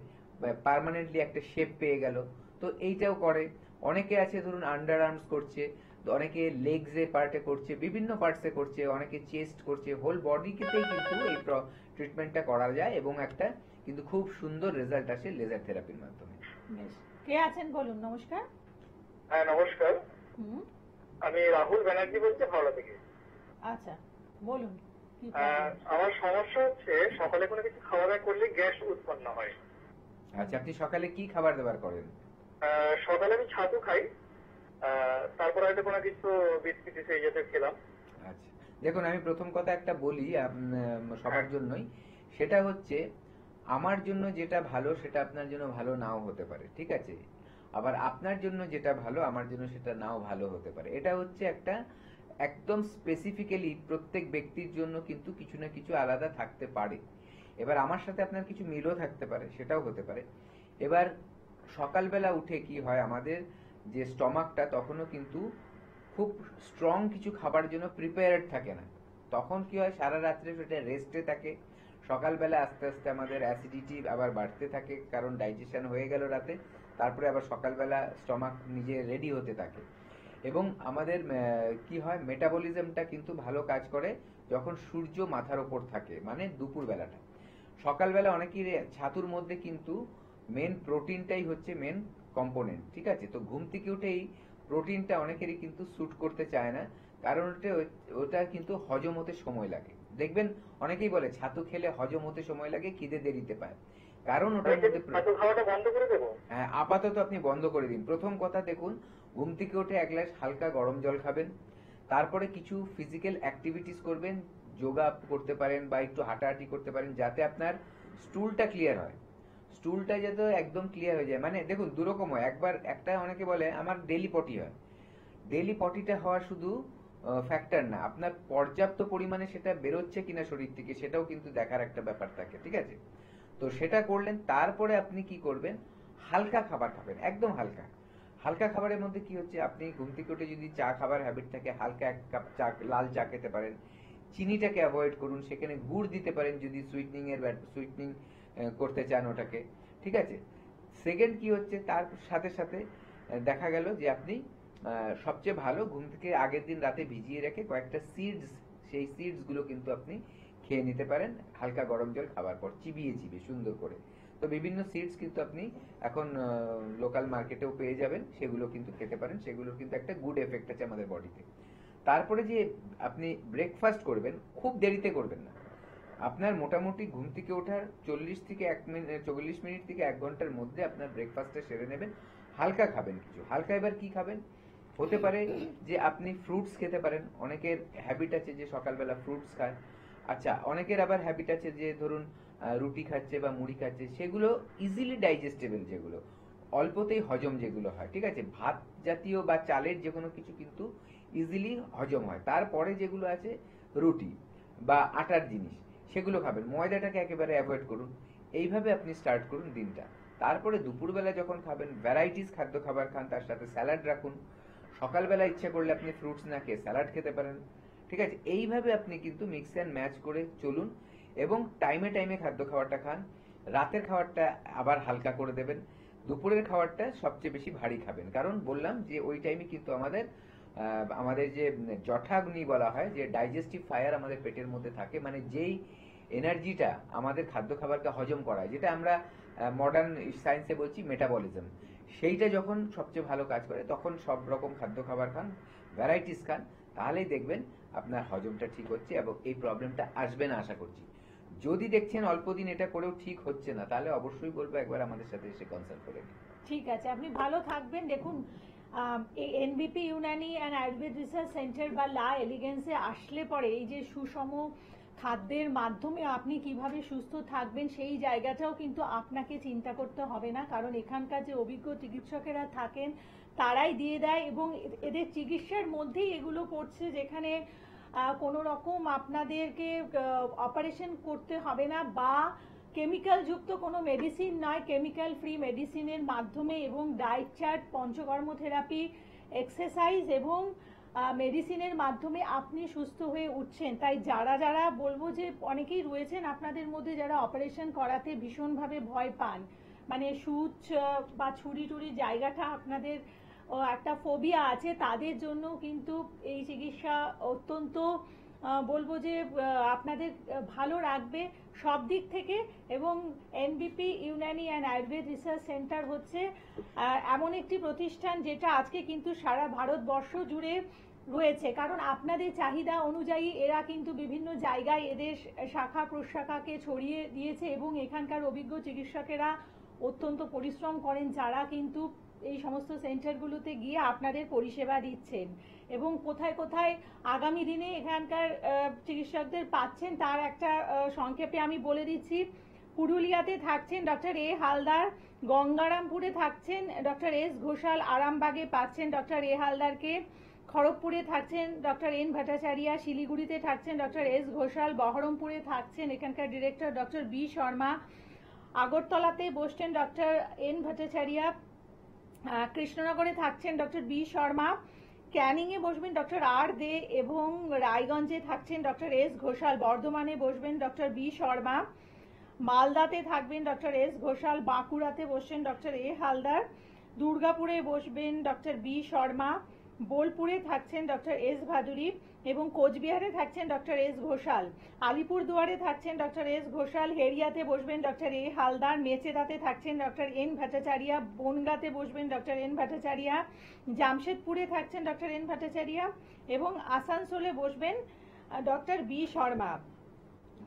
পার্মানেন্টলি একটা শেপ পেয়ে গেল। তো এইটাও করে। অনেকে আছে ধরুন আন্ডার আর্মস করছে, অনেকে লেগস এর পার্টে করছে, বিভিন্ন পার্টসে করছে, অনেকে চেস্ট করছে, হোল বডিতেই কিন্তু এই ট্রিটমেন্টটা করা যায় এবং একটা কিন্তু খুব সুন্দর রেজাল্ট আসে লেজার থেরাপির মাধ্যমে। বেশ। কে আছেন বলুন? নমস্কার। হ্যাঁ নমস্কার, হুম, আমি রাহুল ব্যানার্জি বলছি হাওড়া থেকে। আচ্ছা বলুন কি problem? আমার সমস্যা হচ্ছে সকালে কোনো কিছু খাওয়া দাওয়া করলে গ্যাস উৎপন্ন হয়। আচ্ছা, আপনি সকালে কি খাবার দাবার করেন? সকালে আমি ছাতু খাই, তারপর হয়তো কোনো কিছু বিস্কিট এই জাতীয় খেলাম। আচ্ছা, দেখুন আমি প্রথম কথা একটা বলি সবার জন্যই, সেটা হচ্ছে আমার জন্য যেটা ভালো সেটা আপনার জন্য ভালো নাও হতে পারে, ঠিক আছে? আবার আপনার জন্য যেটা ভালো আমার জন্য সেটা নাও ভালো হতে পারে। এটা হচ্ছে একটা একদম স্পেসিফিক্যালি প্রত্যেক ব্যক্তির জন্য কিন্তু কিছু না কিছু আলাদা থাকতে পারে। এবার আমার সাথে আপনার কিছু মিলও থাকতে পারে, সেটাও হতে পারে। এবার সকালবেলা উঠে কি হয়, আমাদের যে স্টমাকটা তখনও কিন্তু খুব স্ট্রং কিছু খাবার জন্য প্রিপেয়ার্ড থাকে না। তখন কি হয়, সারা রাত্রে সেটা রেস্টে থাকে, সকালবেলা আস্তে আস্তে আমাদের অ্যাসিডিটি আবার বাড়তে থাকে, কারণ ডাইজেশন হয়ে গেল রাতে, তারপরে আবার সকালবেলা স্টমাক নিজে রেডি হতে থাকে। এবং আমাদের কি হয়, মেটাবলিজমটা কিন্তু ভালো কাজ করে যখন সূর্য মাথার ওপর থাকে, মানে দুপুর বেলাটা। সকালবেলা অনেকেই ছাতুর মধ্যে কিন্তু মেন প্রোটিনটাই হচ্ছে মেন কম্পোনেন্ট, ঠিক আছে? তো ঘুম থেকে উঠেই প্রোটিনটা অনেকেরই কিন্তু স্যুট করতে চায় না, কারণ ওটা কিন্তু হজম হতে সময় লাগে। দেখবেন অনেকেই বলে ছাতু খেলে হজম হতে সময় লাগে, খিদে দেরিতে পায়, কারণ ওটার মধ্যে ছাতু খাওয়াটা বন্ধ করে দেবো? হ্যাঁ, আপাতত আপনি বন্ধ করে দিন। প্রথম কথা দেখুন, ঘুম থেকে উঠে এক গ্লাস হালকা গরম জল খাবেন, তারপরে কিছু ফিজিক্যাল অ্যাক্টিভিটিস করবেন, যোগা করতে পারেন বা একটু হাঁটাহাঁটি করতে পারেন, যাতে আপনার স্টুলটা ক্লিয়ার হয়। স্টুলটা যাতে একদম ক্লিয়ার হয়ে যায়, মানে দেখুন দুরকম হয়। একবার একটা অনেকে বলে আমার ডেলি পটি হয়, ডেলি পটিটা হওয়া শুধু ফ্যাক্টর না, আপনার পর্যাপ্ত পরিমাণে সেটা বেরোচ্ছে কিনা শরীর থেকে সেটাও কিন্তু দেখার একটা ব্যাপার থাকে, ঠিক আছে? তো সেটা করলেন, তারপরে আপনি কি করবেন, হালকা খাবার খাবেন, একদম হালকা। হালকা খাবারের মধ্যে কি হচ্ছে, আপনি ঘুম থেকে উঠে যদি চা খাবার হ্যাবিট থাকে, হালকা এক কাপ চা, লাল চা খেতে পারেন। চিনিটাকে অ্যাভয়েড করুন, সেখানে গুড় দিতে পারেন যদি সুইটনিং করতে চান ওটাকে, ঠিক আছে? সেকেন্ড কি হচ্ছে, তার সাথে সাথে দেখা গেল যে আপনি সবচেয়ে ভালো ঘুম থেকে আগের দিন রাতে ভিজিয়ে রেখে কয়েকটা সিডস, সেই সিডস গুলো কিন্তু আপনি খেয়ে নিতে পারেন হালকা গরম জল খাবার পর, চিবিয়ে চিবিয়ে সুন্দর করে। তো বিভিন্ন সিডস কিন্তু আপনি এখন লোকাল মার্কেটেও পেয়ে যাবেন, সেগুলো কিন্তু খেতে পারেন, সেগুলোর কিন্তু একটা গুড এফেক্ট আছে আমাদের বডিতে। তারপরে যে আপনি ব্রেকফাস্ট করবেন, খুব দেরিতে করবেন না। আপনার মোটামুটি ঘুম থেকে ওঠার 40 থেকে 40 মিনিট থেকে 1 ঘন্টার মধ্যে আপনার ব্রেকফাস্টটা সেরে নেবেন। হালকা খাবেন কিছু, হালকা। এবার কি খাবেন, হতে পারে যে আপনি ফ্রুটস খেতে পারেন, অনেকের হ্যাবিট আছে যে সকালবেলা ফ্রুটস খায়। আচ্ছা, অনেকের আবার হ্যাবিট আছে যে ধরুন রুটি খাচ্ছে বা মুড়ি খাচ্ছে, সেগুলো ইজিলি ডাইজেস্টেবল, যেগুলো অল্পতেই হজম যেগুলো হয়, ঠিক আছে? ভাত জাতীয় বা চালের যে কোনো কিছু কিন্তু ইজিলি হজম হয়। তারপরে যেগুলো আছে রুটি বা আটার জিনিস, সেগুলো খাবেন। ময়দাটাকে একেবারে অ্যাভয়েড করুন। এইভাবে আপনি স্টার্ট করুন দিনটা। তারপরে দুপুরবেলা যখন খাবেন, ভ্যারাইটিস খাদ্য খাবার খান, তার সাথে স্যালাড রাখুন। সকালবেলা ইচ্ছা করলে আপনি ফ্রুটস না খেয়ে স্যালাড খেতে পারেন, ঠিক আছে? এইভাবে আপনি কিন্তু মিক্স অ্যান্ড ম্যাচ করে চলুন এবং টাইমে টাইমে খাদ্য খাবারটা খান। রাতের খাবারটা আবার হালকা করে দেবেন, দুপুরের খাবারটা সবচেয়ে বেশি ভারী খাবেন, কারণ বললাম যে ওই টাইমে কিন্তু আমাদের যে জঠাগ্নি বলা হয়, যে ডাইজেস্টিভ ফায়ার আমাদের পেটের মধ্যে থাকে, মানে যেই এনার্জিটা আমাদের খাদ্য খাবারকে হজম করায়, যেটা আমরা মডার্ন সায়েন্সে বলছি মেটাবলিজম, সেইটা যখন সবচেয়ে ভালো কাজ করে, তখন সব রকম খাদ্য খাবার খান, ভ্যারাইটিস খান, তাহলেই দেখবেন আপনার হজমটা ঠিক হচ্ছে এবং এই প্রবলেমটা আসবে না আশা করছি। যদি দেখছেন অল্প দিন এটা করেও ঠিক হচ্ছে না, তাহলে অবশ্যই বলবো একবার আমাদের সাথে এসে কনসাল্ট করে নিন। ঠিক আছে, আপনি ভালো থাকবেন। দেখুন, এই এনবিপি Unani and Ayurveda research centre বা লা এলিগেন্সে আসলে পরে এই যে সুষম খাদ্যের মাধ্যমে আপনি কিভাবে সুস্থ থাকবেন, সেই জায়গাটাও কিন্তু আপনাকে চিন্তা করতে হবে না, কারণ এখানকার যে অভিজ্ঞ চিকিৎসকেরা থাকেন তারাই দিয়ে দেয় এবং এদের চিকিৎসার মধ্যেই এগুলো পড়ছে, যেখানে কোনো রকম আপনাদেরকে অপারেশন করতে হবে না, বা কেমিক্যাল যুক্ত কোনো মেডিসিন নয়, কেমিক্যাল ফ্রি মেডিসিনের মাধ্যমে এবং diet chart, panchakarma therapy, exercise এবং মেডিসিনের মাধ্যমে আপনি সুস্থ হয়ে উঠছেন। তাই যারা যারা বলবো যে অনেকেই রয়েছেন আপনাদের মধ্যে যারা অপারেশন করাতে ভীষণভাবে ভয় পান, মানে সুচ বা ছুরি টুরি জায়গাটা আপনাদের একটা ফোবিয়া আছে, তাদের জন্য কিন্তু এই চিকিৎসা অত্যন্ত বলবো যে আপনাদের ভালো রাখবে সব দিক থেকে। এবং এনবিপি Unani and Ayurveda research centre হচ্ছে এমন একটি প্রতিষ্ঠান যেটা আজকে কিন্তু সারা ভারতবর্ষ জুড়ে রয়েছে, কারণ আপনাদের চাহিদা অনুযায়ী এরা কিন্তু বিভিন্ন জায়গায় এদের শাখা প্রশাখাকে ছড়িয়ে দিয়েছে এবং এখানকার অভিজ্ঞ চিকিৎসকেরা অত্যন্ত পরিশ্রম করেন, যারা কিন্তু এই সমস্ত সেন্টারগুলোতে গিয়ে আপনাদের পরিষেবা দিচ্ছেন। এবং কোথায় কোথায় আগামী দিনে এখানকার চিকিৎসকদের পাচ্ছেন তার একটা সংক্ষেপে আমি বলে দিচ্ছি। পুরুলিয়াতে থাকছেন ডক্টর এ হালদার, গঙ্গারামপুরে থাকছেন ডক্টর এস ঘোষাল, আরামবাগে পাচ্ছেন ডক্টর এ হালদারকে, খড়গপুরে থাকছেন ডক্টর এন ভট্টাচার্য, শিলিগুড়িতে থাকছেন ডক্টর এস ঘোষাল, বহরমপুরে থাকছেন এখানকার ডিরেক্টর ডক্টর বি শর্মা, আগরতলাতে বসছেন ডক্টর এন ভট্টাচার্য, কৃষ্ণনগরে থাকছেন ডক্টর বি শর্মা, ক্যানিংয়ে বসবেন ডক্টর আর দে এবং রায়গঞ্জে থাকছেন ডক্টর এস ঘোষাল, বর্ধমানে বসবেন ডক্টর বি শর্মা, মালদাতে থাকবেন ডক্টর এস ঘোষাল, বাঁকুড়াতে বসছেন ডক্টর এ হালদার, দুর্গাপুরে বসবেন ডক্টর বি শর্মা, বোলপুরে থাকছেন ডক্টর এস ভাদুরী এবং কোচবিহারে থাকছেন ডক্টর এস ঘোষাল, আলিপুরদুয়ারে থাকছেন ডক্টর এস ঘোষাল, হেরিয়াতে বসবেন ডক্টর এ হালদার, মেচেদাতে থাকছেন ডক্টর এন ভট্টাচার্য, বনগাঁতে বসবেন ডক্টর এন ভট্টাচার্য, জামশেদপুরে থাকছেন ডক্টর এন ভট্টাচার্য এবং আসানসোলে বসবেন ডক্টর বি শর্মা।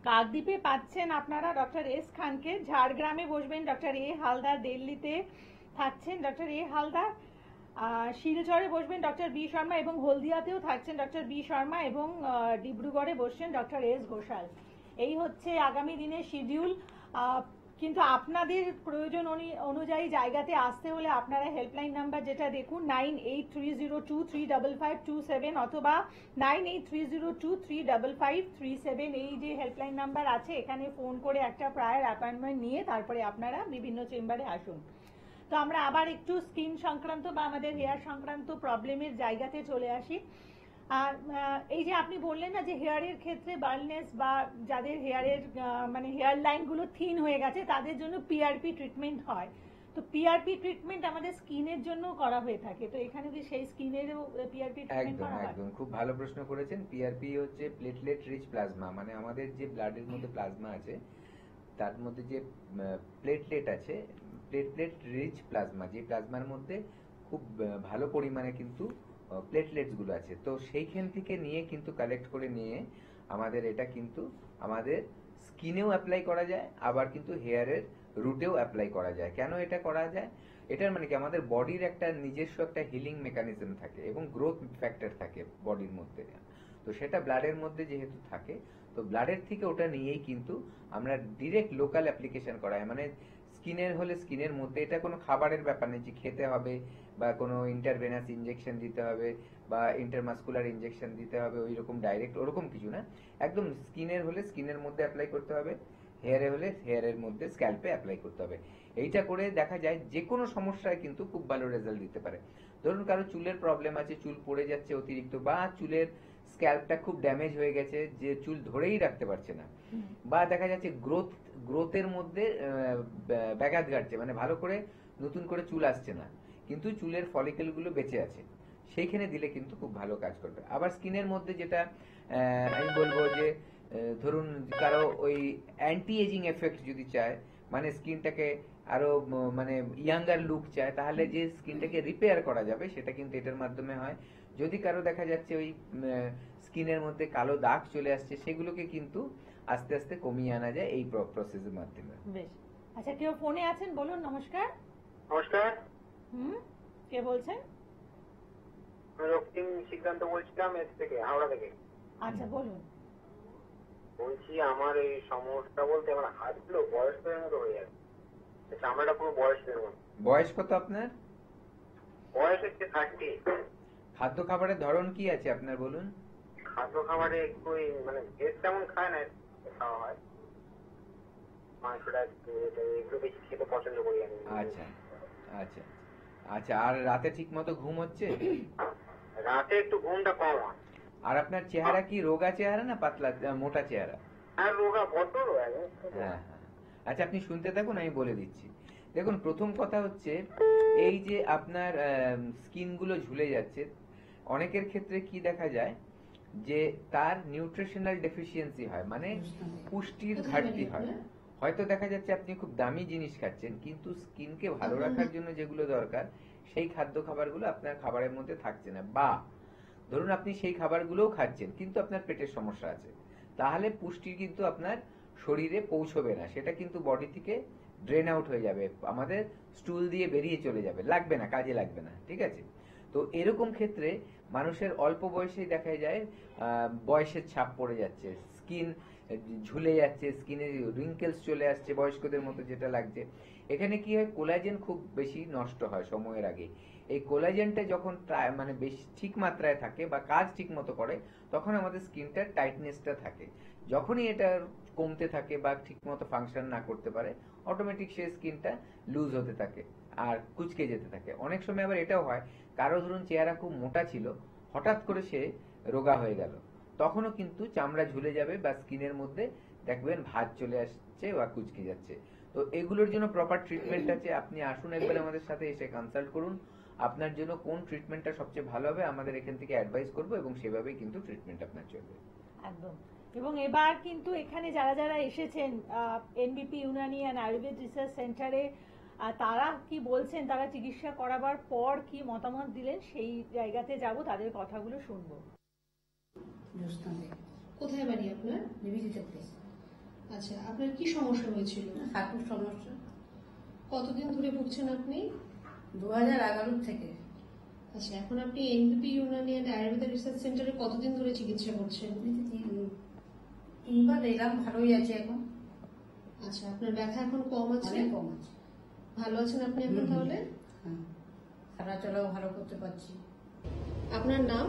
কাকদ্বীপে পাচ্ছেন আপনারা ডক্টর এস খানকে, ঝাড়গ্রামে বসবেন ডক্টর এ হালদার, দিল্লিতে থাকছেন ডক্টর এ হালদার, শিলচরে বসবেন ডক্টর বি শর্মা এবং হলদিয়াতেও থাকছেন ডক্টর বি শর্মা এবং ডিব্রুগড়ে বসছেন ডক্টর এস ঘোষাল। এই হচ্ছে আগামী দিনের শিডিউল। কিন্তু আপনাদের প্রয়োজন অনুযায়ী জায়গাতে আসতে হলে আপনারা হেল্পলাইন নাম্বার যেটা দেখুন 9830235527 অথবা 9830235537, এই যে হেল্পলাইন নাম্বার আছে এখানে ফোন করে একটা প্রায়র অ্যাপয়েন্টমেন্ট নিয়ে তারপরে আপনারা বিভিন্ন চেম্বারে আসুন। তো আমরা আবার একটু স্কিন সংক্রান্ত বা আমাদের হেয়ার সংক্রান্ত প্রবলেমের জায়গাতে চলে আসি। আর এই যে আপনি বললেন না যে হেয়ারের ক্ষেত্রে বার্লনেস বা যাদের হেয়ারের মানে হেয়ার লাইনগুলো থিন হয়ে গেছে তাদের জন্য পিআরপি ট্রিটমেন্ট হয়, তো পিআরপি ট্রিটমেন্ট আমাদের স্কিনের জন্য করা হয়ে থাকে, তো এখানে কি সেই স্কিনেরও পিআরপি ট্রিটমেন্ট একদম করা হয়? একদম খুব ভালো প্রশ্ন করেছেন। পিআরপি হচ্ছে প্লেটলেট রিচ প্লাজমা, মানে আমাদের যে ব্লাডের মধ্যে প্লাজমা আছে তার মধ্যে যে প্লেটলেট আছে, প্লেটলেট রিচ প্লাজমা, যে প্লাজমার মধ্যে খুব ভালো পরিমাণে কিন্তু প্লেটলেটস গুলো আছে, তো সেইখান থেকে নিয়ে কিন্তু কালেক্ট করে নিয়ে আমাদের এটা কিন্তু আমাদের স্কিনেও অ্যাপ্লাই করা যায়, আবার কিন্তু হেয়ারের রুটেও অ্যাপ্লাই করা যায়। কেন এটা করা যায়? এটার মানে কি আমাদের বডির একটা নিজস্ব একটা হিলিং মেকানিজম থাকে এবং গ্রোথ ফ্যাক্টর থাকে বডির মধ্যে, তো সেটা ব্লাডের মধ্যে যেহেতু থাকে তো ব্লাডের থেকে ওটা নিয়েই কিন্তু আমরা ডিরেক্ট লোকাল অ্যাপ্লিকেশন করা হয়। মানে স্কিনের হলে স্কিনের মধ্যে, এটা কোনো খাবারের ব্যাপার নেই যে খেতে হবে বা কোনো ইন্টারভেনাস ইনজেকশন দিতে হবে বা ইন্টারমাসকুলার ইনজেকশন দিতে হবে, ওই রকম ডাইরেক্ট ওরকম কিছু না। একদম স্কিনের হলে স্কিনের মধ্যে অ্যাপ্লাই করতে হবে, হেয়ারে হলে হেয়ারের মধ্যে স্ক্যাল্পে অ্যাপ্লাই করতে হবে। এইটা করে দেখা যায় যে কোনো সমস্যায় কিন্তু খুব ভালো রেজাল্ট দিতে পারে। ধরুন কারো চুলের প্রবলেম আছে, চুল পড়ে যাচ্ছে অতিরিক্ত, বা চুলের স্ক্যাল্পটা খুব ড্যামেজ হয়ে গেছে যে চুল ধরেই রাখতে পারছে না, বা দেখা যাচ্ছে গ্রোথের মধ্যে ব্যাঘাত ঘটছে, মানে ভালো করে নতুন করে চুল আসছে না কিন্তু চুলের ফলিকেল গুলো বেঁচে আছে, সেইখানে দিলে কিন্তু খুব ভালো কাজ করবে। আবার স্কিনের মধ্যে যেটা আমি বলবো যে ধরুন কারো ওই অ্যান্টি এজিং এফেক্ট যদি চায়, মানে স্কিনটাকে আরো মানে ইয়াঙ্গার লুক চায়, তাহলে যে স্কিনটাকে রিপেয়ার করা যাবে সেটা কিন্তু এটার মাধ্যমে হয়। যদি কারো দেখা যাচ্ছে ওই স্কিনের মধ্যে কালো দাগ চলে আসছে, সেগুলোকে কিন্তু আস্তে আস্তে কমিয়ে আনা যায় এই প্রসেসের মাধ্যমে। বেশ, আচ্ছা কেউ ফোনে আছেন, বলুন। নমস্কার। নমস্কার, কে বলছেন? আমি রক্তিম সিদ্ধান্ত বলছিলাম এর থেকে, হাওড়া থেকে। আচ্ছা বলুন। বলছি আমার এই সমস্যা বলতে আমার হাতগুলো বয়সের মতো হয়ে যাচ্ছে, চামড়াটা পুরো বয়সের মতো। বয়স কত আপনার? বয়স হচ্ছে 30। খাদ্য খাবারের ধরন কি আছে আপনার বলুন? খাদ্য খাবারে একটু মানে ভেজ তেমন খায় না, খাওয়া হয় মাংসটা এগুলো বেশি খেতে পছন্দ করি আমি। আচ্ছা আচ্ছা আচ্ছা। আর রাতে ঠিক মতো ঘুম হচ্ছে? রাতে একটু ঘুমটা কম হয়। আর আপনার চেহারা কি রোগা চেহারা না পাতলা মোটা চেহারা? আর রোগা বড্ড রোগা। হ্যাঁ হ্যাঁ। আচ্ছা আপনি শুনতে থাকুন, আমি বলে দিচ্ছি। দেখুন, প্রথম কথা হচ্ছে এই যে আপনার স্কিন গুলো ঝুলে যাচ্ছে, অনেকের ক্ষেত্রে কি দেখা যায় যে তার নিউট্রিশনাল ডেফিসিয়েন্সি হয়, মানে পুষ্টির ঘাটতি হয়। হয়তো দেখা যাচ্ছে আপনি খুব দামি জিনিস খাচ্ছেন, কিন্তু স্কিনকে ভালো রাখার জন্য যেগুলো দরকার সেই খাদ্য খাবারগুলো আপনার খাবারের মধ্যে থাকছে না, বা ধরুন আপনি সেই খাবারগুলোও খাচ্ছেন কিন্তু আপনার পেটের সমস্যা আছে, তাহলে পুষ্টি কিন্তু আপনার শরীরে পৌঁছবে না, সেটা কিন্তু বডি থেকে ড্রেন আউট হয়ে যাবে, আমাদের স্টুল দিয়ে বেরিয়ে চলে যাবে, লাগবে না, কাজে লাগবে না। ঠিক আছে? তো এরকম ক্ষেত্রে মানুষের অল্প বয়সেই দেখা যায় বয়সের ছাপ পড়ে যাচ্ছে, স্কিন ঝুলে যাচ্ছে, স্কিনে রিঙ্কেলস চলে আসছে বয়স্কদের মতো যেটা লাগছে। এখানে কি হয়, কোলাজেন খুব বেশি নষ্ট হয় সময়ের আগে। এই কোলাজেনটা যখন মানে বেশি ঠিক মাত্রায় থাকে বা কাজ ঠিক মতো করে, তখন আমাদের স্কিনটার টাইটনেসটা থাকে। যখনই এটা কমতে থাকে বা ঠিক মতো ফাংশন না করতে পারে, অটোমেটিক সে স্কিনটা লুজ হতে থাকে আর কুচকে যেতে থাকে। অনেক সময় আবার এটাও হয়, কারো ধরুন চেহারা খুব মোটা ছিল, হঠাৎ করে সে রোগা হয়ে গেল, তখনও কিন্তু চামড়া ঝুলে যাবে বা স্কিনের মধ্যে দেখবেন ভাঁজ চলে আসছে বা কুচকে যাচ্ছে। তো এগুলোর জন্য প্রপার ট্রিটমেন্ট আছে। আপনি আসুন একবার আমাদের সাথে এসে কনসাল্ট করুন, আপনার জন্য কোন ট্রিটমেন্টটা সবচেয়ে ভালো হবে আমাদের এখান থেকে অ্যাডভাইস করবো, এবং সেভাবেই কিন্তু ট্রিটমেন্ট আপনার চলবে। একদম। এবং এবার কিন্তু এখানে যারা যারা এসেছেন এনবিপি ইউনানি অ্যান্ড আয়ুর্বেদ রিসার্চ সেন্টারে, তারা কি বলছেন, তারা চিকিৎসা করাবার পর কি মতামত দিলেন, সেই জায়গাতে যাব, তাদের কথাগুলো শুনবো। কোথায় বাড়ি আপনার? নিবেদিতা প্লেস। আচ্ছা, আপনার কি সমস্যা হয়েছিল? হাঁটুর সমস্যা। কতদিন ধরে ভুগছেন আপনি? 2011 থেকে। আচ্ছা, এখন আপনি এনবিপি ইউনানি অ্যান্ড আয়ুর্বেদ রিসার্চ সেন্টারে কতদিন ধরে চিকিৎসা করছেন? 3বার এলাম, ভালোই আছে এখন। আচ্ছা, আপনার ব্যথা এখন কম আছে? অনেক কম আছে। ভালো আছেন আপনি এখন তাহলে? হ্যাঁ, হাঁটা চলাও ভালো করতে পারছি। আপনার নাম?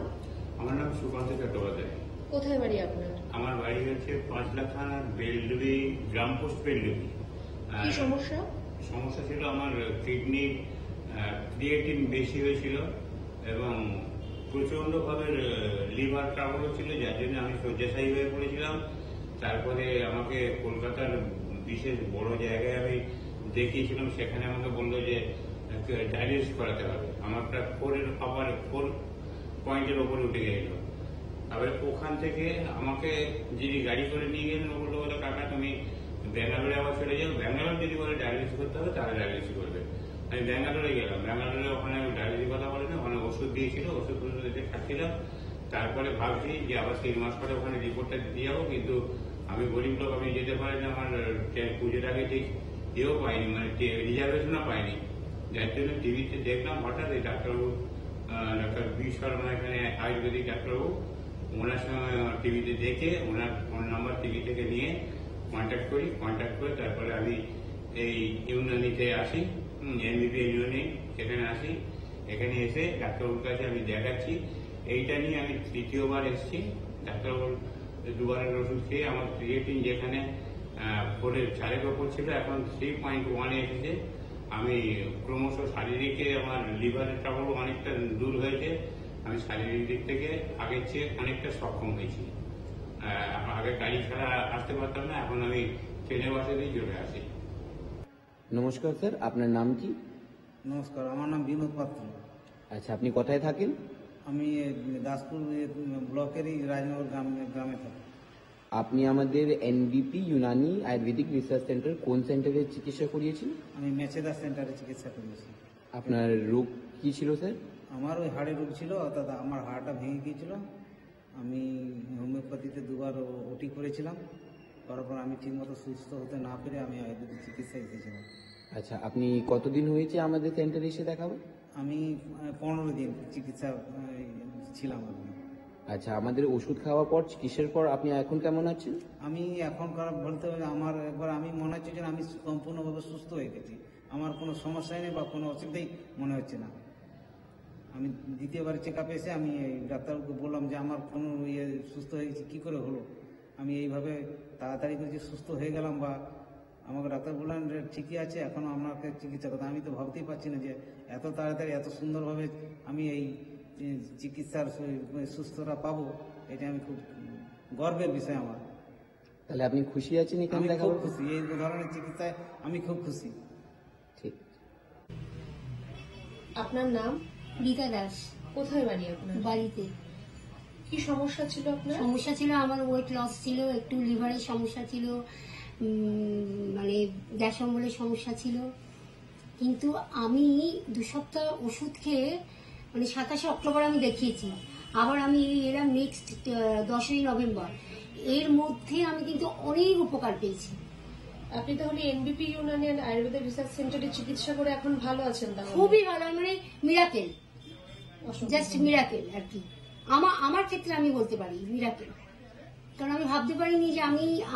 আমার নাম সুকান্ত চট্টোপাধ্যায়। কোথায় বাড়ি আপনার? আমার বাড়ি হচ্ছে পাঁচলা থানা বেলডুবি, গ্রাম পোস্ট বেলডুবি। কি সমস্যা? সমস্যা ছিল আমার কিডনি ক্রিয়েটিন বেশি হয়েছিল এবং প্রচন্ড ভাবে লিভার ট্রাবল হচ্ছিল, যার জন্য আমি শয্যাশায়ী হয়ে পড়েছিলাম। তারপরে আমাকে কলকাতার বিশেষ বড় জায়গায় আমি দেখিয়েছিলাম, সেখানে আমাকে বললো যে ডায়ালিসিস করাতে হবে। আমার প্রায় 4 পয়েন্টের ওপরে উঠে গেল। তারপরে ওখান থেকে আমাকে যিনি গাড়ি করে নিয়ে গেলেন, ও বললো কাকা তুমি ব্যাঙ্গালোরে আবার চলে যাও, ব্যাঙ্গালোর যদি বলে ডায়ালিসিস করতে হবে তাহলে ডায়ালিসিস করবে। আমি ব্যাঙ্গালোরে গেলাম, ব্যাঙ্গালোরে ওখানে আমি ডায়ালিসিস কথা বলে না, ওখানে ওষুধ দিয়েছিল, ওষুধগুলো দিতে খাচ্ছিলাম। তারপরে ভাবছি যে আবার 3 মাস পরে ওখানে রিপোর্টটা দিয়ে যাবো, কিন্তু আমি গরিব লোক, আমি যেতে পারি না, আমার পুজোর আগে ঠিক এও পাইনি, মানে রিজার্ভেশনও পাইনি। যার জন্য টিভিতে দেখলাম হঠাৎ এই ডাক্তারবাবু, ডাক্তার বি শর্মা, এখানে আয়ুর্বেদিক ডাক্তারবাবু, ওনার সঙ্গে টিভিতে দেখে ওনার ফোন নাম্বার টিভি থেকে নিয়ে কন্ট্যাক্ট করে তারপরে আমি এই ইউনানিতে আসি, এনবিপি ইউনানি, সেখানে আসি। এখানে এসে ডাক্তারবাবুর কাছে আমি দেখাচ্ছি। এইটা নিয়ে আমি 3য় বার এসেছি। ডাক্তারবাবুর 2বারের ওষুধ খেয়ে আমার ক্রিয়েটিন যেখানে 4-এর 4-এর ওপর ছিল, এখন 3.1-এ এসেছে। আমি ক্রমশ শারীরিক, আমার লিভারের ট্রাবল অনেকটা দূর হয়েছে। আমি শারীরিক দিক থেকে আগের চেয়ে অনেকটা সক্ষম হয়েছি। আগে গাড়ি ছাড়া আসতে পারতাম না, এখন আমি ট্রেনে বাসে দিয়ে চলে আসি। নমস্কার স্যার, আপনার নাম কি? নমস্কার, আমার নাম বিনোদ পাত্র। আচ্ছা, আপনি কোথায় থাকেন? আমি দাসপুর ব্লকেরই রাজনগর গ্রামে থাকি। আপনি আমাদের এনবিপি ইউনানি আয়ুর্বেদিক রিসার্চ সেন্টার কোন সেন্টারে চিকিৎসা করিয়েছেন? আমি মেচেদা সেন্টারে চিকিৎসা করিয়েছি। আপনার রোগ কি ছিল স্যার? আমার ওই হাড়ের রোগ ছিল, অর্থাৎ আমার হাড়টা ভেঙে গিয়েছিল। আমি হোমিওপ্যাথিতে 2বার ওটি করেছিলাম, করার পর আমি ঠিকমতো সুস্থ হতে না পেরে আমি আয়ুর্বেদিক চিকিৎসায় এসেছিলাম। আচ্ছা, আপনি কতদিন হয়েছে আমাদের সেন্টারে এসে দেখাবো? আমি 15 দিন চিকিৎসা ছিলাম। আচ্ছা, আমাদের ওষুধ খাওয়ার পর, চিকিৎসার পর আপনি এখন কেমন আছেন? আমি এখনকার বলতে আমার একবার আমি মনে হচ্ছে যে আমি সম্পূর্ণভাবে সুস্থ হয়ে গেছি। আমার কোনো সমস্যাই নেই বা কোনো অসুবিধাই মনে হচ্ছে না। আমি দ্বিতীয়বার চেক আপে এসে আমি এই ডাক্তারবাবুকে বললাম যে আমার কোনো সুস্থ হয়ে গেছি, কী করে হলো, আমি এইভাবে তাড়াতাড়ি করে যে সুস্থ হয়ে গেলাম, বা আমাকে ডাক্তার বললেন যে ঠিকই আছে, এখনও আপনাকে চিকিৎসা করতে। আমি তো ভাবতেই পারছি না যে এত তাড়াতাড়ি এত সুন্দরভাবে আমি এই চিকিৎসার সুস্থতা পাবো। এটা আমি খুব গর্বের বিষয় আমার। তাহলে আপনি খুশি আছেন এখানে আমি দেখা খুব করে? খুশি, এই ধরনের চিকিৎসায় আমি খুব খুশি। ঠিক। আপনার নাম? রীতা দাস। কোথায় বাড়ি আপনার? বাড়িতে। কি সমস্যা ছিল আপনার? সমস্যা ছিল আমার ওয়েট লস ছিল, একটু লিভারের সমস্যা ছিল, মানে গ্যাস অম্বলের সমস্যা ছিল। কিন্তু আমি 2 সপ্তাহ ওষুধ খেয়ে মানে 27শে অক্টোবর আমি দেখিয়েছি, আবার আমি এলাম নেক্সট 10ই নভেম্বর। এর মধ্যে আমি কিন্তু অনেক উপকার পেয়েছি। আপনি তাহলে এনবিপি ইউনানি অ্যান্ড আয়ুর্বেদিক রিসার্চ সেন্টারে চিকিৎসা করে এখন ভালো আছেন? তাহলে খুবই ভালো, মানে মিরাকেল, জাস্ট মিরাকেল আর কি। আমার ক্ষেত্রে আমি বলতে পারি মিরাকেল, কারণ আমি ভাবতে পারিনি যে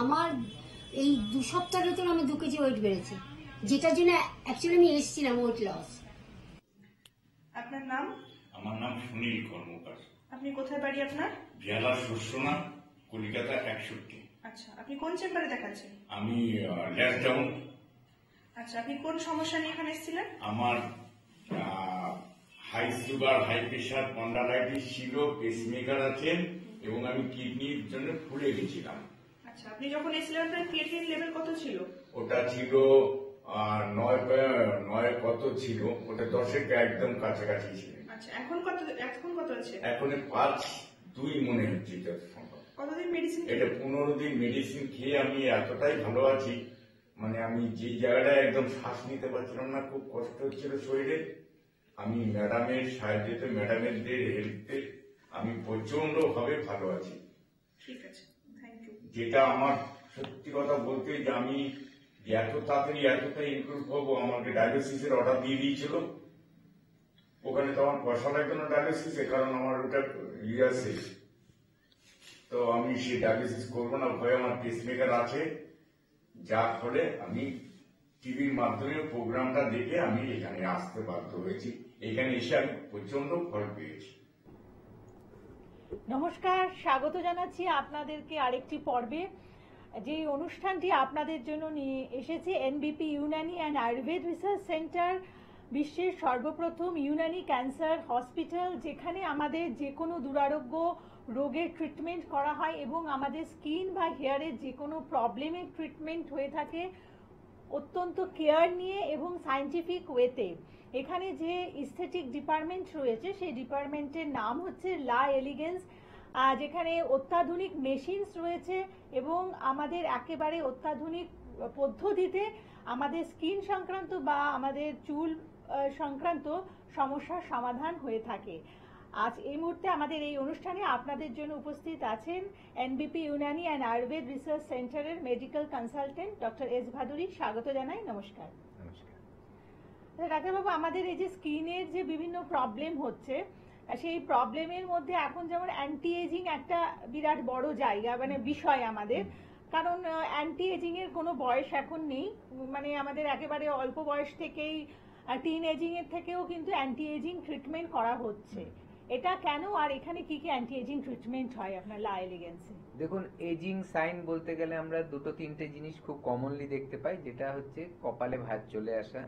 আমার এই 2 সপ্তাহের ভেতর আমার 2 কেজি ওয়েট বেড়েছে, যেটার জন্য অ্যাকচুয়ালি আমি এসেছিলাম ওয়েট লস। আপনার নাম? আমার নাম সুনীল কর্মকার। আপনি কোথায় বাড়ি আপনার? ভিয়ালা শস্যনা, কলকাতা 61। আচ্ছা, আপনি কোন চেম্বারে দেখাচ্ছেন? আমি ল্যাস ডাউন। আচ্ছা, আপনি কোন সমস্যা নিয়ে এখানে এসেছিলেন? আমার high sugar, high pressure, spondylitis ছিল, পেসমেকার আছে, এবং আমি কিডনির জন্য ফুলে গেছিলাম। আচ্ছা, আপনি যখন এসেছিলেন আপনার ক্রিয়েটিনিন লেভেল কত ছিল? ওটা ছিল 9 কত ছিল, ওটা 10-এর একদম কাছাকাছি ছিল। আচ্ছা, এখন কত আছে? এখন 5.2 মনে হচ্ছে। কতদিন মেডিসিন? এটা 15 দিন মেডিসিন খেয়ে আমি এতটাই ভালো আছি, মানে আমি যে জায়গাটায় একদম শ্বাস নিতে পারছিলাম না, খুব কষ্ট হচ্ছিল শরীরে, আমি ম্যাডামের সাহায্যে, ম্যাডামের হেল্পে আমি প্রচন্ড ভাবে ভালো আছি। ঠিক আছে, থ্যাংক ইউ। যেটা আমার সত্যি কথা বলতে যে আমি এত তাড়াতাড়ি এতটাই ইমপ্রুভ হবো, আমাকে ডায়ালিসিসের অর্ডার দিয়ে দিয়েছিল। ওখানে তো আমার পয়সা লাগতো না ডায়ালিসিসে, কারণ আমার ওটা আছে, তো আমি সেই ডায়ালিসিস করবো না ভয়ে, আমার পেসমেকার আছে, যার ফলে আমি টিভির মাধ্যমে প্রোগ্রামটা দেখে আমি এখানে আসতে বাধ্য হয়েছি। এখানে এসে আমি প্রচন্ড ফল পেয়েছি। নমস্কার, স্বাগত জানাচ্ছি আপনাদেরকে আরেকটি পর্বে। যে অনুষ্ঠানটি আপনাদের জন্য নিয়ে এসেছে এনবিপি Unani and Ayurveda research centre, বিশ্বের সর্বপ্রথম ইউনানি ক্যান্সার হসপিটাল, যেখানে আমাদের যে কোনো দুরারোগ্য রোগের ট্রিটমেন্ট করা হয় এবং আমাদের স্কিন বা হেয়ারের যে কোনো প্রবলেমের ট্রিটমেন্ট হয়ে থাকে অত্যন্ত কেয়ার নিয়ে এবং সায়েন্টিফিক ওয়েতে। এখানে যে ইস্থেটিক ডিপার্টমেন্ট রয়েছে সেই ডিপার্টমেন্টের নাম হচ্ছে লা এলিগেন্স, যেখানে অত্যাধুনিক মেশিনস রয়েছে এবং আমাদের একেবারে অত্যাধুনিক পদ্ধতিতে আমাদের স্কিন সংক্রান্ত বা আমাদের চুল সংক্রান্ত সমস্যার সমাধান হয়ে থাকে। আজ এই মুহূর্তে আমাদের এই অনুষ্ঠানে আপনাদের জন্য উপস্থিত আছেন NBP Unani and Ayurveda research সেন্টারের medical consultant doctor S Bhaduri. স্বাগত জানাই, নমস্কার। ডাক্তারবাবু, আমাদের এই যে স্কিনের যে বিভিন্ন প্রবলেম হচ্ছে, সেই প্রবলেমের মধ্যে এখন যেমন অ্যান্টি এজিং একটা বিরাট বড় জায়গা, মানে বিষয় আমাদের, কারণ অ্যান্টি এজিং এর কোনো বয়স এখন নেই, মানে আমাদের একেবারে অল্প বয়স থেকেই টিন এজিং এর থেকেও কিন্তু অ্যান্টি এজিং ট্রিটমেন্ট করা হচ্ছে। এটা কেন, আর এখানে কি কি অ্যান্টি এজিং ট্রিটমেন্ট হয় আপনার লা এলিগেন্সে? দেখুন, এজিং সাইন বলতে গেলে আমরা 2-3টে জিনিস খুব কমনলি দেখতে পাই, যেটা হচ্ছে কপালে ভাঁজ চলে আসা,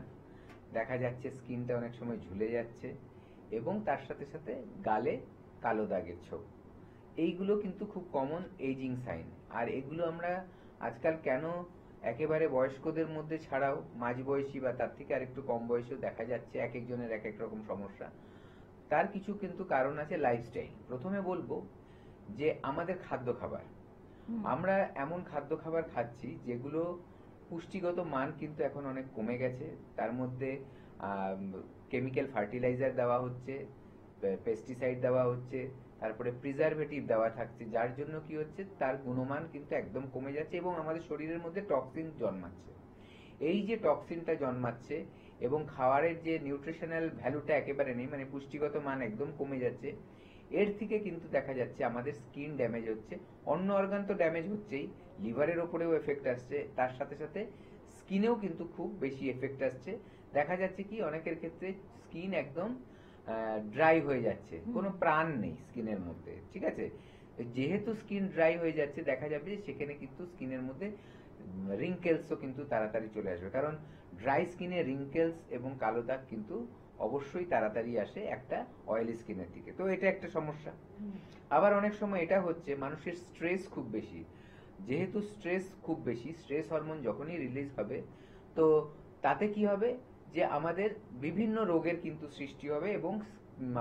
দেখা যাচ্ছে স্কিনটা অনেক সময় ঝুলে যাচ্ছে, এবং তার সাথে সাথে গালে কালো দাগের ছোপ। এইগুলো কিন্তু খুব কমন এজিং সাইন। আর এগুলো আমরা আজকাল কেন একেবারে বয়স্কদের মধ্যে ছাড়াও মাঝবয়সী বা তার থেকে আরেকটু কম বয়সেও দেখা যাচ্ছে, এক একজনের এক এক রকম সমস্যা, তার কিছু কিন্তু কারণ আছে লাইফস্টাইল। প্রথমে বলবো যে আমাদের খাদ্য খাবার, আমরা এমন খাদ্য খাবার খাচ্ছি যেগুলো পুষ্টিগত মান কিন্তু এখন অনেক কমে গেছে। তার মধ্যে কেমিক্যাল ফার্টিলাইজার দেওয়া হচ্ছে, পেস্টিসাইড দেওয়া হচ্ছে, তারপরে প্রিজারভেটিভ দেওয়া থাকছে, যার জন্য কি হচ্ছে তার গুণমান কিন্তু একদম কমে যাচ্ছে এবং আমাদের শরীরের মধ্যে টক্সিন জন্মাচ্ছে। এই যে টক্সিনটা জন্মাচ্ছে এবং খাবারের যে নিউট্রিশনাল ভ্যালুটা একেবারে নেই, মানে পুষ্টিগত মান একদম কমে যাচ্ছে, এর থেকে কিন্তু দেখা যাচ্ছে আমাদের স্কিন ড্যামেজ হচ্ছে। অন্য অর্গান তো ড্যামেজ হচ্ছেই, লিভারের ওপরেও এফেক্ট আসছে, তার সাথে সাথে স্কিনেও কিন্তু খুব বেশি এফেক্ট আসছে। দেখা যাচ্ছে কি অনেকের ক্ষেত্রে স্কিন একদম ড্রাই হয়ে যাচ্ছে, কোনো প্রাণ নেই স্কিনের মধ্যে, ঠিক আছে। যেহেতু স্কিন ড্রাই হয়ে যাচ্ছে, দেখা যাবে যে সেখানে কিন্তু স্কিনের মধ্যে রিঙ্কেলসও কিন্তু তাড়াতাড়ি চলে আসবে, কারণ ড্রাই স্কিনে রিঙ্কেলস এবং কালো দাগ কিন্তু অবশ্যই তাড়াতাড়ি আসে একটা অয়েলি স্কিনের দিকে। তো এটা একটা সমস্যা। আবার অনেক সময় এটা হচ্ছে মানুষের স্ট্রেস খুব বেশি, যেহেতু স্ট্রেস খুব বেশি, স্ট্রেস হরমোন যখনই রিলিজ হবে তো তাতে কি হবে যে আমাদের বিভিন্ন রোগের কিন্তু সৃষ্টি হবে এবং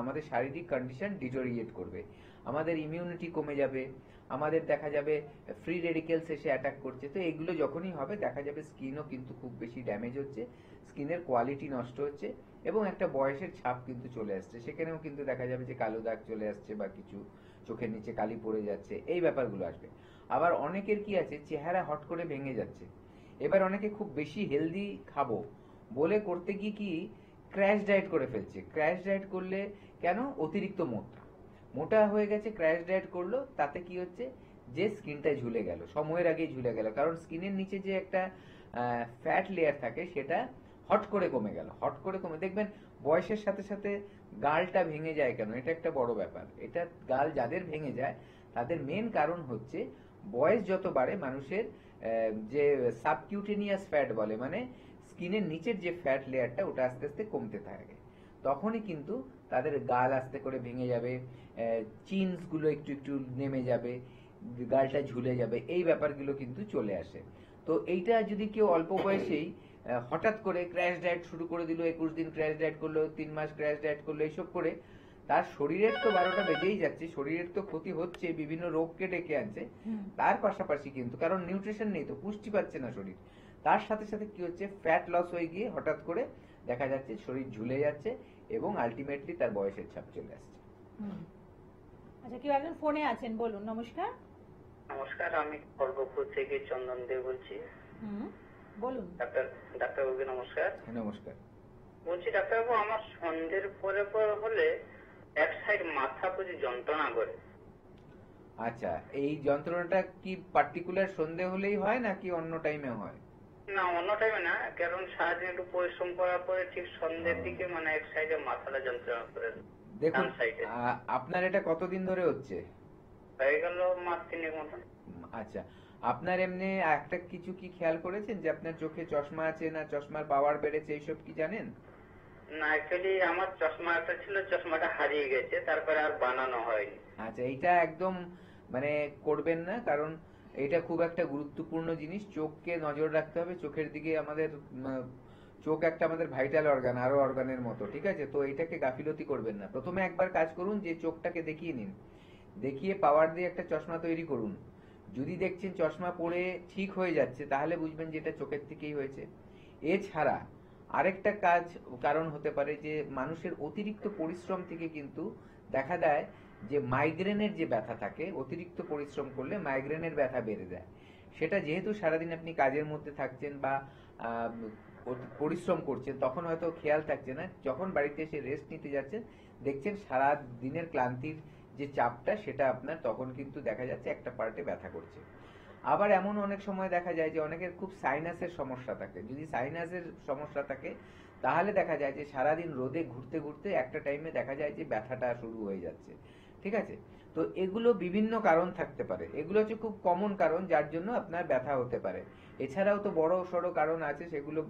আমাদের শারীরিক কন্ডিশন ডিটোরিয়েট করবে, আমাদের ইমিউনিটি কমে যাবে, আমাদের দেখা যাবে ফ্রি রেডিকেলস এসে অ্যাটাক করছে। তো এগুলো যখনই হবে দেখা যাবে স্কিনও কিন্তু খুব বেশি ড্যামেজ হচ্ছে, স্কিনের কোয়ালিটি নষ্ট হচ্ছে এবং একটা বয়সের ছাপ কিন্তু চলে আসছে, সেখানেও কিন্তু দেখা যাবে যে কালো দাগ চলে আসছে বা কিছু চোখের নিচে কালি পড়ে যাচ্ছে, এই ব্যাপারগুলো আসবে। আবার অনেকের কি আছে, চেহারা হট করে ভেঙে যাচ্ছে। এবার অনেকে খুব বেশি হেলদি খাবো বলে করতে গিয়ে কি ক্র্যাশ ডায়েট করে ফেলছে। ক্র্যাশ ডায়েট করলে কেন, অতিরিক্ত মোটা হয়ে গেছে, ক্র্যাশ ডায়েট করলো, তাতে কি হচ্ছে যে স্কিনটা ঝুলে গেল, সময়ের আগেই ঝুলে গেল, কারণ স্কিনের নিচে যে একটা ফ্যাট লেয়ার থাকে সেটা হট করে কমে গেল। হট করে কমে দেখবেন বয়সের সাথে সাথে গালটা ভেঙে যায় কেন, এটা একটা বড় ব্যাপার। এটা গাল যাদের ভেঙে যায় তাদের মেন কারণ হচ্ছে বয়স যত বাড়ে মানুষের যে সাবকিউটেনিয়াস ফ্যাট বলে, মানে স্কিনের নিচের যে ফ্যাট লেয়ারটা ওটা আস্তে আস্তে কমতে থাকে, তখনই কিন্তু তাদের গাল আস্তে করে ভেঙে যাবে, চিনস গুলো একটু একটু নেমে যাবে, গালটা ঝুলে যাবে, এই ব্যাপারগুলো কিন্তু চলে আসে। তো এইটা যদি কেউ অল্প বয়সেই হঠাৎ করে ক্র্যাশ ডায়েট শুরু করে দিল, 21 দিন ক্র্যাশ ডায়েট করলো, 3 মাস ক্র্যাশ ডায়েট করলো, এইসব করে তার শরীরের তো 12টা বেজেই যাচ্ছে, শরীরের তো ক্ষতি হচ্ছে, বিভিন্ন রোগকে ডেকে আনছে, তার পাশাপাশি কিন্তু কারণ নিউট্রিশন নেই তো, পুষ্টি পাচ্ছে না শরীর, তার সাথে সাথে কি হচ্ছে ফ্যাট লস হয়ে গিয়ে হঠাৎ করে দেখা যাচ্ছে শরীর ঝুলে যাচ্ছে এবং আলটিমেটলি তার বয়সের ছাপ চলে আসছে। আচ্ছা, কেউ একজন ফোনে আছেন, বলুন। নমস্কার। নমস্কার, আমি খড়গপুর থেকে চন্দন দে বলছি। বলুন। ডাক্তারবাবুকে নমস্কার। নমস্কার। বলছি ডাক্তারবাবু, আমার সন্ধ্যের পরে হলে এক সাইড মাথা প্রচুর যন্ত্রণা করে। আচ্ছা, এই যন্ত্রণাটা কি পার্টিকুলার সন্ধে হলেই হয় নাকি অন্য টাইমে হয়? না, অন্য টাইমে না, কারণ সারাদিন একটু পরিশ্রম করার পরে ঠিক সন্ধ্যের দিকে মানে এক সাইডে মাথাটা যন্ত্রণা করে। দেখুন, আপনার এটা কতদিন ধরে হচ্ছে? হয়ে গেল মাস 3 মতন। আচ্ছা, আপনার এমনি একটা কিছু কি খেয়াল করেছেন যে আপনার চোখে চশমা আছে না চশমার পাওয়ার বেড়েছে, এইসব কি জানেন? না, অ্যাকচুয়ালি আমার চশমা একটা ছিল, চশমাটা হারিয়ে গেছে, তারপরে আর বানানো হয়নি। আচ্ছা, এইটা একদম মানে করবেন না, কারণ এটা খুব একটা গুরুত্বপূর্ণ জিনিস, চোখকে নজর রাখতে হবে। চোখের দিকে আমাদের চোখ একটা আমাদের ভাইটাল অর্গান, আরো অর্গানের মতো, ঠিক আছে? তো এটাকে গাফিলতি করবেন না। প্রথমে একবার কাজ করুন যে চোখটাকে দেখিয়ে নিন, দেখিয়ে পাওয়ার দিয়ে একটা চশমা তৈরি করুন। যদি দেখছেন চশমা পরে ঠিক হয়ে যাচ্ছে তাহলে বুঝবেন যে এটা চোখের থেকেই হয়েছে। এছাড়া আরেকটা কারণ হতে পারে যে মানুষের অতিরিক্ত পরিশ্রম থেকে কিন্তু দেখা দেয় যে মাইগ্রেনের যে ব্যথা থাকে, অতিরিক্ত পরিশ্রম করলে মাইগ্রেনের ব্যথা বেড়ে যায়। সেটা যেহেতু সারাদিন আপনি কাজের মধ্যে থাকছেন বা পরিশ্রম করছেন, তখন হয়তো খেয়াল থাকছে না, যখন বাড়িতে এসে রেস্ট নিতে যাচ্ছেন দেখছেন সারা দিনের ক্লান্তির যে চাপটা সেটা আপনার তখন কিন্তু দেখা যাচ্ছে একটা পার্টে ব্যথা করছে। আবার এমন অনেক সময় দেখা যায় যে অনেকের খুব সাইনাসের সমস্যা থাকে। যদি সাইনাসের সমস্যা থাকে তাহলে দেখা যায় যে সারাদিন রোদে ঘুরতে ঘুরতে একটা টাইমে দেখা যায় যে ব্যথাটা শুরু হয়ে যাচ্ছে, ঠিক আছে? তো এগুলো বিভিন্ন কারণ থাকতে পারে, এগুলো হচ্ছে খুব কমন কারণ যার জন্য আপনার ব্যথা হতে পারে। এছাড়াও তো বড় সড়ো কারণ আছে, সেগুলো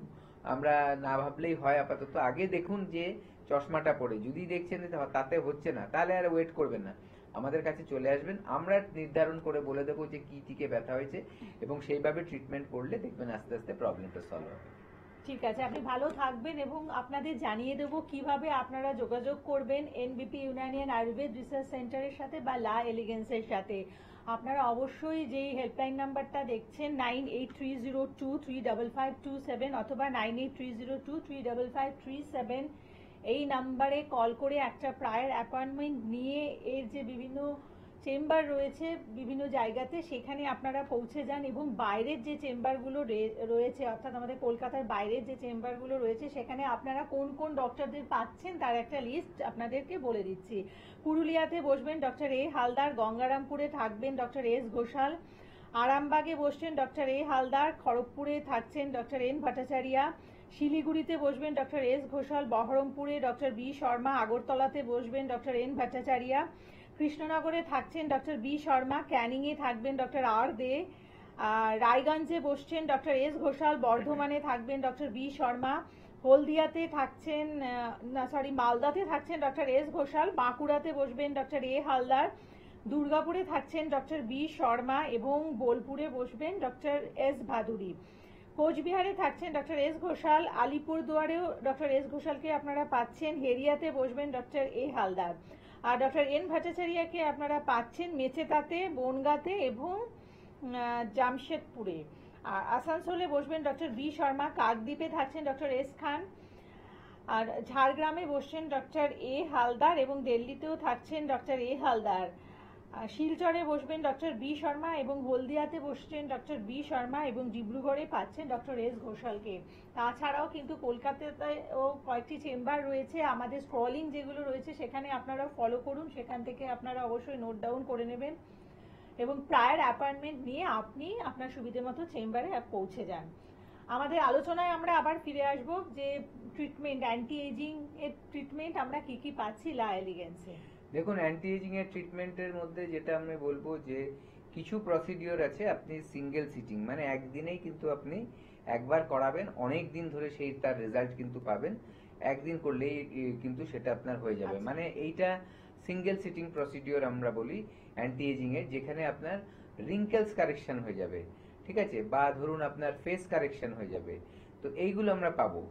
আমরা না ভাবলেই হয়। আপাতত আগে দেখুন যে চশমাটা পরে যদি দেখছেন তাতে হচ্ছে না, তাহলে আর ওয়েট করবেন না, আমাদের কাছে চলে আসবেন, আমরা নির্ধারণ করে বলে দেবো যে কি থেকে ব্যথা হয়েছে এবং সেইভাবে ট্রিটমেন্ট করলে দেখবেন আস্তে আস্তে প্রবলেমটা সলভ হবে। ঠিক আছে, আপনি ভালো থাকবেন এবং আপনাদের জানিয়ে দেবো কিভাবে আপনারা যোগাযোগ করবেন এনবিপি ইউনানিয়ান আয়ুর্বেদ রিসার্চ সেন্টারের সাথে বা লা এলিগেন্সের সাথে। আপনারা অবশ্যই যেই হেল্পলাইন নাম্বারটা দেখছেন 9830235527 অথবা 9830235537 এই নাম্বারে কল করে একটা প্রায়র অ্যাপয়েন্টমেন্ট নিয়ে এর যে বিভিন্ন চেম্বার রয়েছে বিভিন্ন জায়গাতে সেখানে আপনারা পৌঁছে যান এবং বাইরের যে চেম্বারগুলো রয়েছে অর্থাৎ আমাদের কলকাতার বাইরের যে চেম্বারগুলো রয়েছে সেখানে আপনারা কোন কোন ডক্টরদের পাচ্ছেন তার একটা লিস্ট আপনাদেরকে বলে দিচ্ছি। পুরুলিয়াতে বসবেন ডক্টর এ হালদার, গঙ্গারামপুরে থাকবেন ডক্টর এস ঘোষাল, আরামবাগে বসছেন ডক্টর এ হালদার, খড়গপুরে থাকছেন ডক্টর এন ভট্টাচার্যা, শিলিগুড়িতে বসবেন ডক্টর এস ঘোষাল, বহরমপুরে ডক্টর বি শর্মা, আগরতলাতে বসবেন ডক্টর এন ভট্টাচার্য, কৃষ্ণনগরে থাকছেন ডক্টর বি শর্মা, ক্যানিংয়ে থাকবেন ডক্টর আর দে, রায়গঞ্জে বসছেন ডক্টর এস ঘোষাল, বর্ধমানে থাকবেন ডক্টর বি শর্মা, হলদিয়াতে থাকছেন মালদাতে থাকছেন ডক্টর এস ঘোষাল, বাঁকুড়াতে বসবেন ডক্টর এ হালদার, দুর্গাপুরে থাকছেন ডক্টর বি শর্মা এবং বোলপুরে বসবেন ডক্টর এস ভাদুরী। কোচবিহারে থাকছেন ডক্টর এস ঘোষাল, আলিপুরদুয়ারেও ডক্টর এস ঘোষালকে আপনারা পাচ্ছেন, হেরিয়াতে বসবেন ডক্টর এ হালদার, আর ডক্টর এন ভট্টাচার্যকে আপনারা পাচ্ছেন মেচেদাতে, বনগাঁতে এবং জামশেদপুরে। আর আসানসোলে বসবেন ডক্টর বি শর্মা, কাকদ্বীপে থাকছেন ডক্টর এস খান, আর ঝাড়গ্রামে বসছেন ডক্টর এ হালদার এবং দিল্লিতেও থাকছেন ডক্টর এ হালদার। শিলচরে বসবেন ডক্টর বি শর্মা এবং হলদিয়াতে বসছেন ডক্টর বি শর্মা এবং ডিব্রুগড়ে পাচ্ছেন ডক্টর এস ঘোষালকে। তাছাড়াও কিন্তু কলকাতাতেও কয়েকটি চেম্বার রয়েছে, আমাদের স্ক্রলিং যেগুলো রয়েছে সেখানে আপনারা ফলো করুন, সেখান থেকে আপনারা অবশ্যই নোট ডাউন করে নেবেন এবং প্রায়র অ্যাপয়েন্টমেন্ট নিয়ে আপনি আপনার সুবিধে মতো চেম্বারে পৌঁছে যান। আমাদের আলোচনায় আমরা আবার ফিরে আসব যে ট্রিটমেন্ট, অ্যান্টি এজিং এর ট্রিটমেন্ট আমরা কি কি পাচ্ছি লা এলিগেন্সে। দেখুন, অ্যান্টি এজিং এর ট্রিটমেন্টের মধ্যে যেটা আমি বলবো যে কিছু প্রসিডিওর আছে আপনি সিঙ্গেল সিটিং মানে একদিনেই কিন্তু আপনি একবার করাবেন, অনেক দিন ধরে সেই তার রেজাল্ট কিন্তু পাবেন, একদিন করলেই কিন্তু সেটা আপনার হয়ে যাবে। মানে এইটা সিঙ্গেল সিটিং প্রসিডিওর আমরা বলি অ্যান্টি এজিং এর, যেখানে আপনার রিঙ্কেলস কারেকশন হয়ে যাবে, ঠিক আছে, বা ধরুন আপনার ফেস কারেকশন হয়ে যাবে। তো এইগুলো আমরা পাবো,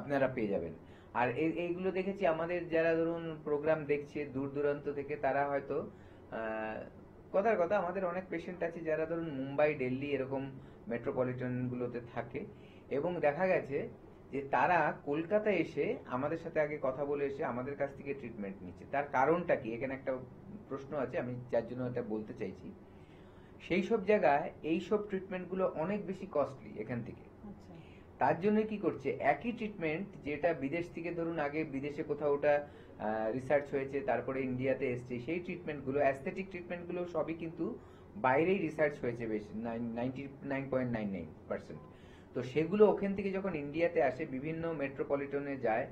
আপনারা পেয়ে যাবেন। আর এইগুলো দেখেছি আমাদের যারা ধরুন প্রোগ্রাম দেখছে দূর দূরান্ত থেকে, তারা হয়তো কথার কথা আমাদের অনেক পেশেন্ট আছে যারা ধরুন মুম্বাই, দিল্লি এরকম মেট্রোপলিটন গুলোতে থাকে এবং দেখা গেছে যে তারা কলকাতায় এসে আমাদের সাথে আগে কথা বলে এসে আমাদের কাছ থেকে ট্রিটমেন্ট নিচ্ছে। তার কারণটা কি, এখানে একটা প্রশ্ন আছে, আমি যার জন্য এটা বলতে চাইছি। সেই সব জায়গায় এইসব ট্রিটমেন্টগুলো অনেক বেশি কস্টলি এখান থেকে। তার জন্য কি করছে, একই ট্রিটমেন্ট যেটা বিদেশ থেকে ধরুন আগে বিদেশে কোথাও ওটা রিসার্চ হয়েছে, তারপরে ইন্ডিয়াতে এসছে, সেই ট্রিটমেন্টগুলো অ্যাস্থেটিক ট্রিটমেন্টগুলো সবই কিন্তু বাইরেই রিসার্চ হয়েছে বেশি 99.99%। তো সেগুলো ওখান থেকে যখন ইন্ডিয়াতে আসে, বিভিন্ন মেট্রোপলিটনে যায়,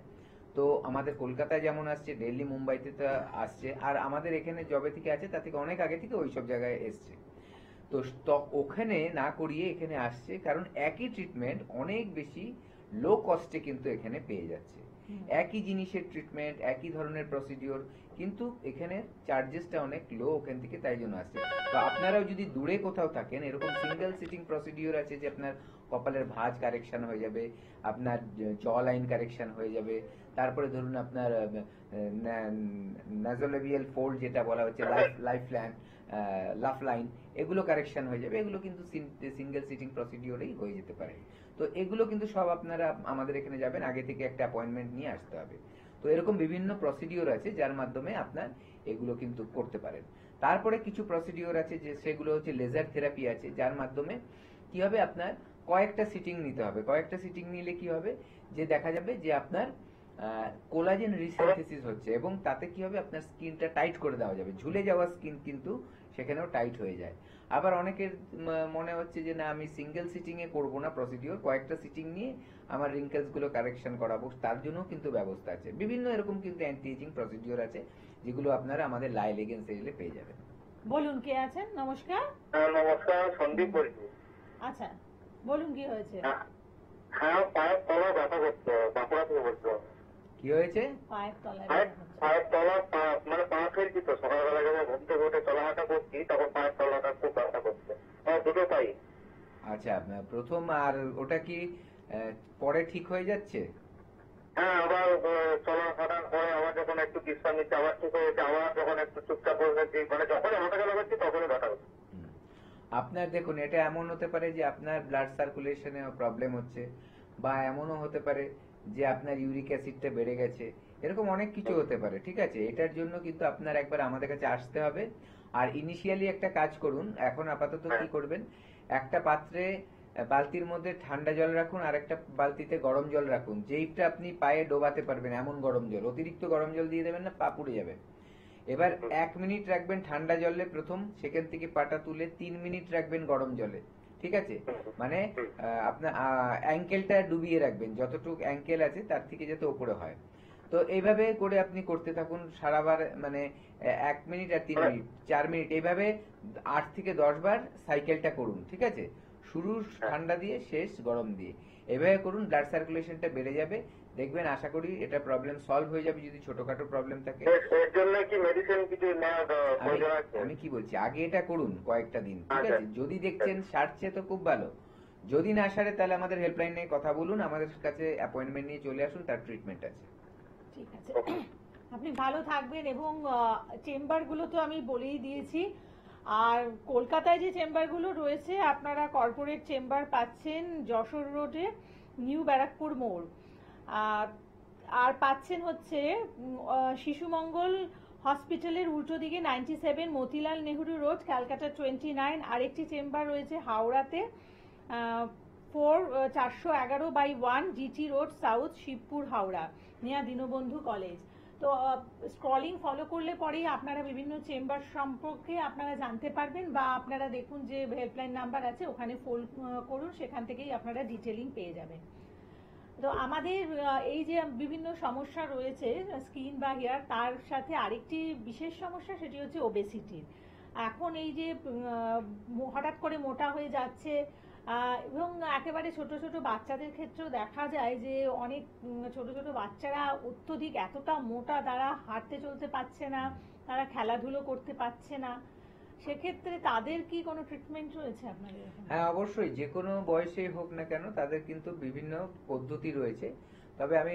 তো আমাদের কলকাতায় যেমন আসছে, দিল্লি মুম্বাইতে তো আসছে, আর আমাদের এখানে জবে থেকে আছে তার থেকে অনেক আগে থেকে ওইসব জায়গায় এসছে। তো ওখানে না করিয়ে এখানে আসছে, কারণ একই ট্রিটমেন্ট অনেক বেশি লো কস্টে কিন্তু এখানে পেয়ে যাচ্ছে। একই জিনিসের ট্রিটমেন্ট, একই ধরনের প্রসিডিওর, কিন্তু এখানে চার্জেসটা অনেক লো ওখান থেকে, তাই জন্য আসছে। তো আপনারাও যদি দূরে কোথাও থাকেন, এরকম সিঙ্গেল সিটিং প্রসিডিওর আছে যে আপনার কপালের ভাঁজ কারেকশন হয়ে যাবে, আপনার জ লাইন কারেকশন হয়ে যাবে, তারপরে ধরুন আপনার নাজোলেবিয়াল ফোল্ড যেটা বলা হচ্ছে, লাফ লাইন, এগুলো কারেকশন হয়ে যাবে। এগুলো কিন্তু সিঙ্গেল সিটিং প্রসিডিওরেই হয়ে যেতে পারে। তো এগুলো কিন্তু সব আপনারা আমাদের এখানে যাবেন, আগে থেকে একটা অ্যাপয়েন্টমেন্ট নিয়ে আসতে হবে। তো এরকম বিভিন্ন প্রসিডিওর আছে যার মাধ্যমে আপনার এগুলো কিন্তু করতে পারেন। তারপরে কিছু প্রসিডিওর আছে যে সেগুলো হচ্ছে লেজার থেরাপি আছে, যার মাধ্যমে কি হবে, আপনার কয়েকটা সিটিং নিতে হবে। কয়েকটা সিটিং নিলে কি হবে, যে দেখা যাবে যে আপনার কোলাজেন রিসিনথেসিস হচ্ছে এবং তাতে কি হবে, আপনার স্কিনটা টাইট করে দেওয়া যাবে। ঝুলে যাওয়া স্কিন কিন্তু সেখানেও টাইট হয়ে যায়। আবার অনেকের মনে হচ্ছে যে না, আমি সিঙ্গেল সিটিং এ করবো না প্রসিডিওর, কয়েকটা সিটিং নিয়ে আমার রিঙ্কেলস গুলো কারেকশন করাবো, তার জন্য কিন্তু ব্যবস্থা আছে। বিভিন্ন এরকম কিন্তু অ্যান্টি এজিং প্রসিডিওর আছে যেগুলো আপনারা আমাদের লা এলিগেন্স এলে পেয়ে যাবেন। বলুন, কে আছেন? নমস্কার। নমস্কার, সন্দীপ বলছি। আচ্ছা, বলুন কি হয়েছে? হ্যাঁ, পায়ের তলা ব্যথা করছে, বাঁকুড়া থেকে বলছো। কি হয়েছে? পায়ের তলায় পায়ের তলা, মানে পা ফেলছি তো, সকালবেলা যখন ঘুম থেকে উঠে চলাহাঁটা করছি তখন পায়ের তলাটা খুব ব্যথা করছে, দুটো পাই। আচ্ছা, প্রথম, আর ওটা কি পরে ঠিক হয়ে যাচ্ছে? হ্যাঁ, আবার চলাহাঁটার পরে আবার যখন একটু বিশ্রাম নিচ্ছে আবার ঠিক হয়েছে, আবার যখন একটু চুপচাপ বসে, মানে যখনই হাঁটা চলা করছি তখনই ব্যথা হচ্ছে। আপনার দেখুন, এটা এমন হতে পারে যে আপনার ব্লাড সার্কুলেশনে প্রবলেম হচ্ছে, বা এমনও হতে পারে যে আপনার ইউরিক অ্যাসিডটা বেড়ে গেছে, এরকম অনেক কিছু হতে পারে। ঠিক আছে, এটার জন্য কিন্তু আপনার একবার আমাদের কাছে আসতে হবে। আর ইনিশিয়ালি একটা কাজ করুন, এখন আপাতত কি করবেন, একটা পাত্রে বালতির মধ্যে ঠান্ডা জল রাখুন, আর একটা বালতিতে গরম জল রাখুন, যেইটা আপনি পায়ে ডোবাতে পারবেন এমন গরম জল। অতিরিক্ত গরম জল দিয়ে দেবেন না, পা পুড়ে যাবে। এবার 1 মিনিট রাখবেন ঠান্ডা জলে প্রথম, সেখান থেকে পাটা তুলে 3 মিনিট রাখবেন গরম জলে। ঠিক আছে? মানে আপনার অ্যাঙ্কেলটা ডুবিয়ে রাখবেন, যতটুকু অ্যাঙ্কেল আছে তার থেকে যাতে ওপরে হয়। তো এইভাবে করে আপনি করতে থাকুন সারাবার, মানে 1 মিনিট আর 3 মিনিট 4 মিনিট এইভাবে 8 থেকে 10 বার সাইকেলটা করুন, ঠিক আছে? শুরু ঠান্ডা দিয়ে, শেষ গরম দিয়ে, এভাবে করুন। ব্লাড সার্কুলেশনটা বেড়ে যাবে, দেখবেন আশা করি এটা প্রবলেম সলভ হয়ে যাবে। যদি ছোটখাটো প্রবলেম থাকে এর জন্য কি মেডিসিন কিছু নেওয়া প্রয়োজন আছে? আমি কি বলছি, আগে এটা করুন কয়েকটা দিন, ঠিক আছে? যদি দেখছেন সারছে তো খুব ভালো, যদি না সারে তাহলে আমাদের হেল্পলাইনে কথা বলুন, আমাদের কাছে অ্যাপয়েন্টমেন্ট নিয়ে চলে আসুন, তার ট্রিটমেন্ট আছে। ঠিক আছে, আপনি ভালো থাকবেন। এবং চেম্বারগুলো তো আমি বলেই দিয়েছি। আর কলকাতায় যে চেম্বারগুলো রয়েছে, আপনারা কর্পোরেট চেম্বার পাচ্ছেন যশোর রোডে নিউ ব্যারাকপুর মোড়, আর পাচ্ছেন হচ্ছে শিশুমঙ্গল হসপিটালের উল্টো দিকে 97 মতিলাল নেহরু রোড, ক্যালকাটা 29। আরেকটি চেম্বার রয়েছে হাওড়াতে 411/1 GT road south, Shibpur, Howrah, নিয়া দীনবন্ধু কলেজ। তো স্ক্রলিং ফলো করলে পরেই আপনারা বিভিন্ন চেম্বার সম্পর্কে আপনারা জানতে পারবেন, বা আপনারা দেখুন যে হেল্পলাইন নাম্বার আছে, ওখানে ফোন করুন, সেখান থেকেই আপনারা ডিটেলিং পেয়ে যাবেন। তো আমাদের এই যে বিভিন্ন সমস্যা রয়েছে স্কিন বা হেয়ার, তার সাথে আরেকটি বিশেষ সমস্যা, সেটি হচ্ছে ওবেসিটি। এখন এই যে হঠাৎ করে মোটা হয়ে যাচ্ছে, এবং একেবারে ছোট ছোট বাচ্চাদের ক্ষেত্রেও দেখা যায় যে অনেক ছোট ছোট বাচ্চারা অত্যধিক এতটা মোটা, তারা হাঁটতে চলতে পারছে না, তারা খেলাধুলো করতে পারছে না। সেক্ষেত্রে তাদের কি কোনো ট্রিটমেন্ট রয়েছে আপনাদের? হ্যাঁ, অবশ্যই, যে কোনো বয়সেই হোক না কেন তাদের কিন্তু বিভিন্ন পদ্ধতি রয়েছে। তবে আমি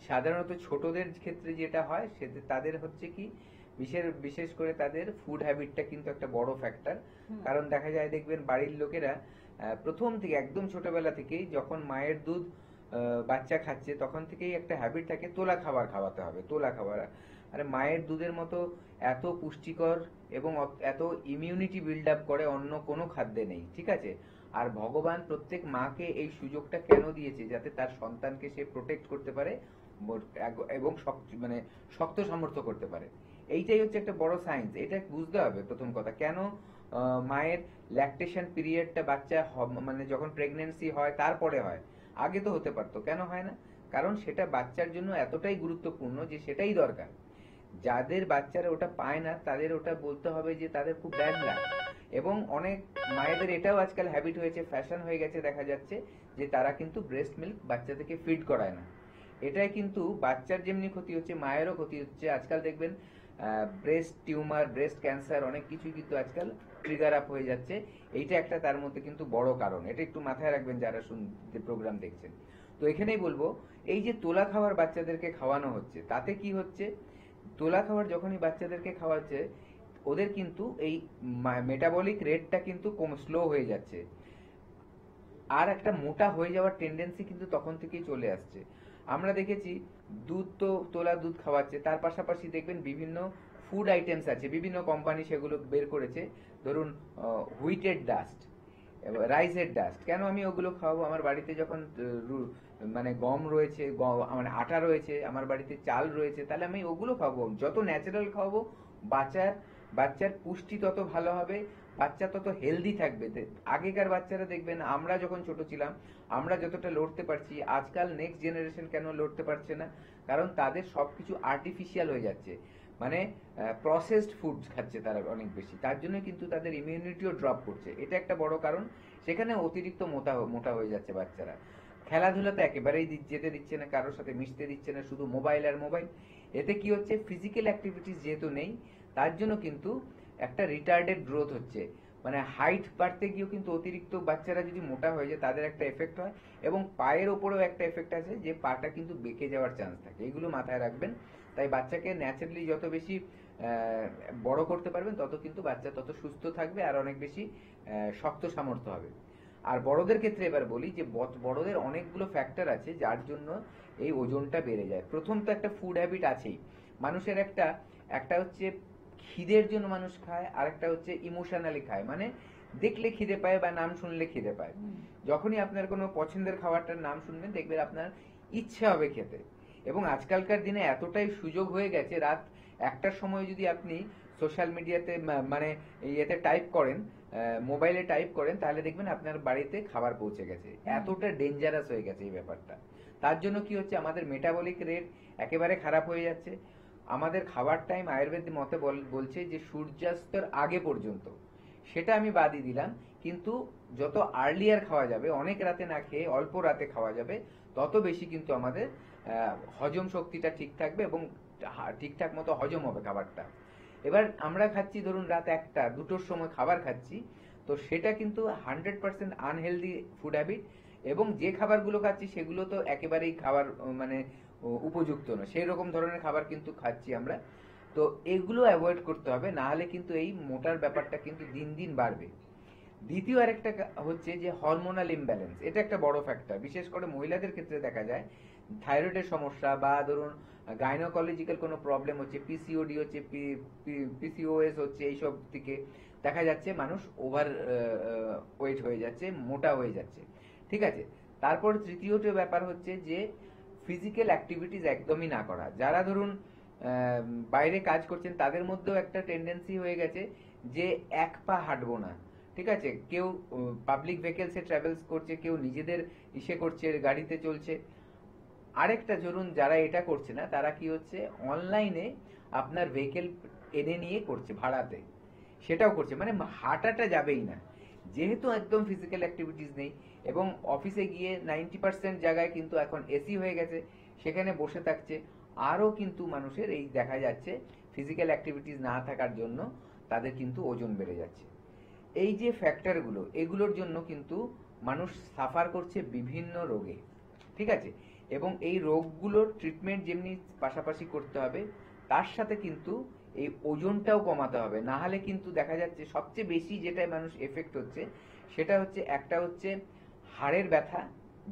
সাধারণত ছোটদের ক্ষেত্রে যেটা হয়, তাদের হচ্ছে কি, বিশেষ করে তাদের ফুড হ্যাবিটটা কিন্তু একটা বড় ফ্যাক্টর। কারণ দেখা যায়, দেখবেন বাড়ির লোকেরা প্রথম থেকে একদম ছোটবেলা থেকেই যখন মায়ের দুধ বাচ্চা খাচ্ছে, তখন থেকেই একটা হ্যাবিট থাকে তোলা খাবার খাওয়াতে হবে, তোলা খাবার। আরে মায়ের দুধের মতো এত পুষ্টিকর এবং এত ইমিউনিটি বিল্ড আপ করে অন্য কোনো খাদ্যে নেই, ঠিক আছে? আর ভগবান প্রত্যেক মাকে এই সুযোগটা কেন দিয়েছে, যাতে তার সন্তানকে সে প্রোটেক্ট করতে পারে এবং মানে শক্ত সামর্থ্য করতে পারে। এইটাই হচ্ছে একটা বড় সায়েন্স, এটা বুঝতে হবে প্রথম কথা। কেন মায়ের ল্যাকটেশন পিরিয়ডটা বাচ্চা মানে যখন প্রেগনেন্সি হয় তারপরে হয়, আগে তো হতে পারতো, কেন হয় না? কারণ সেটা বাচ্চার জন্য এতটাই গুরুত্বপূর্ণ যে সেটাই দরকার। যাদের বাচ্চারা ওটা পায় না, তাদের ওটা বলতে হবে যে তাদের খুব ব্যাড লাগ। এবং অনেক মায়েদের এটাও আজকাল হ্যাবিট হয়েছে, ফ্যাশন হয়ে গেছে, দেখা যাচ্ছে যে তারা কিন্তু ব্রেস্ট মিল্ক বাচ্চা থেকে ফিড করায় না। এটাই কিন্তু বাচ্চার যেমনি ক্ষতি হচ্ছে, মায়েরও ক্ষতি হচ্ছে। আজকাল দেখবেন ব্রেস্ট টিউমার, ব্রেস্ট ক্যান্সার, অনেক কিছুই কিন্তু আজকাল ট্রিগার আপ হয়ে যাচ্ছে। এইটা একটা তার মধ্যে কিন্তু বড় কারণ, এটা একটু মাথায় রাখবেন যারা প্রোগ্রাম দেখছেন। তো এখানেই বলবো, এই যে তোলা খাবার বাচ্চাদেরকে খাওয়ানো হচ্ছে, তাতে কি হচ্ছে, তোলা খাবার যখনই বাচ্চাদেরকে খাওয়াচ্ছে, ওদের কিন্তু এই মেটাবলিক রেটটা কিন্তু স্লো হয়ে যাচ্ছে, আর একটা মোটা হয়ে যাওয়ার টেন্ডেন্সি কিন্তু তখন থেকেই চলে আসছে। আমরা দেখেছি দুধ তো তোলা দুধ খাওয়াচ্ছে, তার পাশাপাশি দেখবেন বিভিন্ন ফুড আইটেমস আছে, বিভিন্ন কোম্পানি সেগুলো বের করেছে। ধরুন হুইটেড ডাস্ট, রাইসের ডাস্ট, কেন আমি ওগুলো খাওয়াবো? আমার বাড়িতে যখন মানে গম রয়েছে, মানে আটা রয়েছে, আমার বাড়িতে চাল রয়েছে, তাহলে আমি ওগুলো খাওয়াবো। যত ন্যাচারাল খাওয়াবো, বাচ্চার পুষ্টি তত ভালো হবে, বাচ্চা তত হেলদি থাকবে। আগেকার বাচ্চারা দেখবেন, আমরা যখন ছোট ছিলাম, আমরা যতটা লড়তে পারছি, আজকাল নেক্সট জেনারেশন কেন লড়তে পারছে না? কারণ তাদের সবকিছু আর্টিফিশিয়াল হয়ে যাচ্ছে, মানে প্রসেসড ফুড খাচ্ছে তারা অনেক বেশি, তার জন্য কিন্তু তাদের ইমিউনিটিও ড্রপ করছে। এটা একটা বড় কারণ। সেখানে অতিরিক্ত মোটা হয়ে যাচ্ছে বাচ্চারা। খেলাধুলাতে একেবারেই যেতে দিচ্ছে না, কারোর সাথে মিশতে দিচ্ছে না, শুধু মোবাইল আর মোবাইল। এতে কি হচ্ছে, ফিজিক্যাল অ্যাক্টিভিটিস যেহেতু নেই, তার জন্য কিন্তু একটা রিটার্ডেড গ্রোথ হচ্ছে। মানে হাইট বাড়তে গিয়েও কিন্তু অতিরিক্ত বাচ্চারা যদি মোটা হয়ে যায়, তাদের একটা এফেক্ট হয়, এবং পায়ের ওপরেও একটা এফেক্ট আছে, যে পাটা কিন্তু বেঁকে যাওয়ার চান্স থাকে। এগুলো মাথায় রাখবেন। তাই বাচ্চাকে ন্যাচারালি যত বেশি বড় করতে পারবেন, তত কিন্তু বাচ্চা তত সুস্থ থাকবে আর অনেক বেশি শক্ত সামর্থ্য হবে। আর বড়দের ক্ষেত্রে এবার বলি যে বড়দের অনেকগুলো ফ্যাক্টর আছে যার জন্য এই ওজনটা বেড়ে যায়। প্রথম তো একটা ফুড হ্যাবিট আছেই মানুষের, একটা হচ্ছে খিদের জন্য মানুষ খায়, আর একটা হচ্ছে ইমোশনালি খায়, মানে দেখলে খিদে পায় বা নাম শুনলে খিদে পায়। যখনই আপনার কোনো পছন্দের খাবারটার নাম শুনবেন, দেখবেন আপনার ইচ্ছে হবে খেতে। এবং আজকালকার দিনে এতটাই সুযোগ হয়ে গেছে, রাত 1টার সময় যদি আপনি সোশ্যাল মিডিয়াতে মানে ইয়েতে টাইপ করেন, মোবাইলে টাইপ করেন, তাহলে দেখবেন আপনার বাড়িতে খাবার পৌঁছে গেছে। এতটা ডেঞ্জারাস হয়ে গেছে এই ব্যাপারটা। তার জন্য কি হচ্ছে, আমাদের মেটাবলিক রেট একেবারে খারাপ হয়ে যাচ্ছে। আমাদের খাবার টাইম আয়ুর্বেদ মতে বলছে যে সূর্যাস্তের আগে পর্যন্ত, সেটা আমি বাদই দিলাম, কিন্তু যত আর্লিয়ার খাওয়া যাবে, অনেক রাতে না খেয়ে অল্প রাতে খাওয়া যাবে, তত বেশি কিন্তু আমাদের হজম শক্তিটা ঠিক থাকবে এবং ঠিকঠাক মতো হজম হবে খাবারটা। এবার আমরা খাচ্ছি ধরুন রাত 1টা 2টোর সময় খাবার খাচ্ছি, তো সেটা কিন্তু 100% আনহেলদি ফুড হ্যাবিট, এবং যে খাবারগুলো খাচ্ছি সেগুলো তো একেবারেই খাবার মানে উপযুক্ত না, সেই রকম ধরনের খাবার কিন্তু খাচ্ছি আমরা। তো এগুলো অ্যাভয়েড করতে হবে, না হলে কিন্তু এই মোটার ব্যাপারটা কিন্তু দিন দিন বাড়বে। দ্বিতীয় আরেকটা হচ্ছে যে হরমোনাল ইমব্যালেন্স, এটা একটা বড় ফ্যাক্টর। বিশেষ করে মহিলাদের ক্ষেত্রে দেখা যায় থাইরয়েডের সমস্যা বা ধরুন গাইনোকোলজিক্যাল কোনো প্রবলেম হচ্ছে, পিসিওডি হচ্ছে, পিসিওএস হচ্ছে, এইসব থেকে দেখা যাচ্ছে মানুষ ওভার ওয়েট হয়ে যাচ্ছে, মোটা হয়ে যাচ্ছে। ঠিক আছে, তারপর তৃতীয়টা ব্যাপার হচ্ছে যে ফিজিক্যাল অ্যাক্টিভিটিস একদমই না করা। যারা ধরুন বাইরে কাজ করছেন তাদের মধ্যেও একটা টেন্ডেন্সি হয়ে গেছে যে এক পা হাঁটবো না। ঠিক আছে, কেউ পাবলিক ভেহিকলসে ট্রাভেলস করছে, কেউ নিজেদের ইসে করছে, গাড়িতে চলছে। আরেকটা ধরুন যারা এটা করছে না, তারা কি হচ্ছে অনলাইনে আপনার ভেহিকেল এনে নিয়ে করছে ভাড়াতে, সেটাও করছে, মানে হাঁটাটা যাবেই না। যেহেতু একদম ফিজিক্যাল অ্যাক্টিভিটিস নেই এবং অফিসে গিয়ে 90% জায়গায় কিন্তু এখন এসি হয়ে গেছে, সেখানে বসে থাকছে, আরও কিন্তু মানুষের এই দেখা যাচ্ছে ফিজিক্যাল অ্যাক্টিভিটিস না থাকার জন্য তাদের কিন্তু ওজন বেড়ে যাচ্ছে। এই যে ফ্যাক্টরগুলো, এগুলোর জন্য কিন্তু মানুষ সাফার করছে বিভিন্ন রোগে। ঠিক আছে, এবং এই রোগগুলোর ট্রিটমেন্ট যেমনি পাশাপাশি করতে হবে, তার সাথে কিন্তু এই ওজনটাও কমাতে হবে। না হলে কিন্তু দেখা যাচ্ছে সবচেয়ে বেশি যেটাই মানুষ এফেক্ট হচ্ছে, সেটা হচ্ছে একটা হচ্ছে হাড়ের ব্যথা,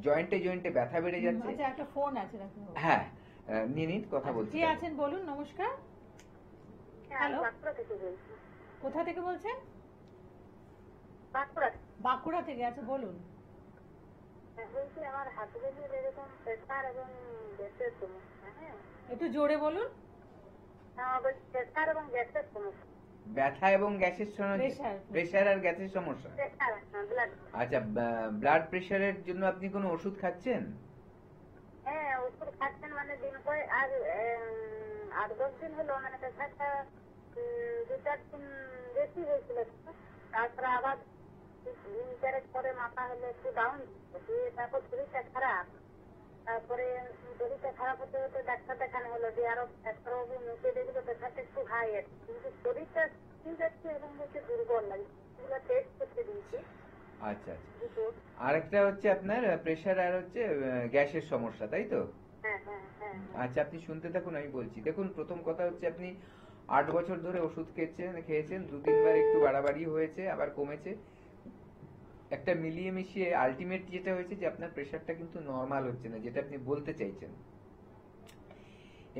জয়েন্টে জয়েন্টে ব্যথা বেড়ে যাচ্ছে। আচ্ছা, একটা ফোন আছে নাকি? হ্যাঁ, নিন কথা বলছি। কে আছেন বলুন? নমস্কার। হ্যালো, কোথা থেকে বলছেন? বাঁকুড়া থেকে। আচ্ছা বলুন। বলছি আমার হাজবেন্ডের এরকম প্রেসার এবং গ্যাসের সমস্যা। হ্যাঁ, একটু জোরে বলুন। প্রেসার এবং গ্যাসের সমস্যা। ব্যথা এবং গ্যাসের সমস্যা, প্রেসার আর গ্যাসের সমস্যা। আচ্ছা, ব্লাড প্রেসারের জন্য আপনি কোনো ওষুধ খাচ্ছেন? হ্যাঁ, ওষুধ খাচ্ছেন, মানে দিন করে আর 8-10 দিন হলো, মানে প্রেসারটা 2-4 দিন বেশি হয়েছিল, তারপরে আবার 3-4 পরে মাথা হলো একটু ডাউন, তারপর শরীরটা খারাপ, তারপরে শরীরটা খারাপ হতে হতে ডাক্তার দেখানো হলো, দিয়ে আরো ডাক্তারবাবু মুখে দেখলো প্রেসারটা একটু হাই আছে, কিন্তু শরীরটা ঠিক আছে এবং হচ্ছে দুর্বল লাগে, এগুলো টেস্ট করতে দিয়েছি। আচ্ছা আচ্ছা, আরেকটা হচ্ছে আপনার প্রেসার আর হচ্ছে গ্যাসের সমস্যা, তাই তো? হ্যাঁ হ্যাঁ হ্যাঁ। আচ্ছা, আপনি শুনতে থাকুন, আমি বলছি। দেখুন, প্রথম কথা হচ্ছে আপনি 8 বছর ধরে ওষুধ খেয়েছেন, 2-3 বার একটু বাড়াবাড়ি হয়েছে, আবার কমেছে, একটা মিলিয়ে মিশিয়ে আলটিমেট যেটা হয়েছে যে আপনার প্রেসারটা কিন্তু নরমাল হচ্ছে না, যেটা আপনি বলতে চাইছেন।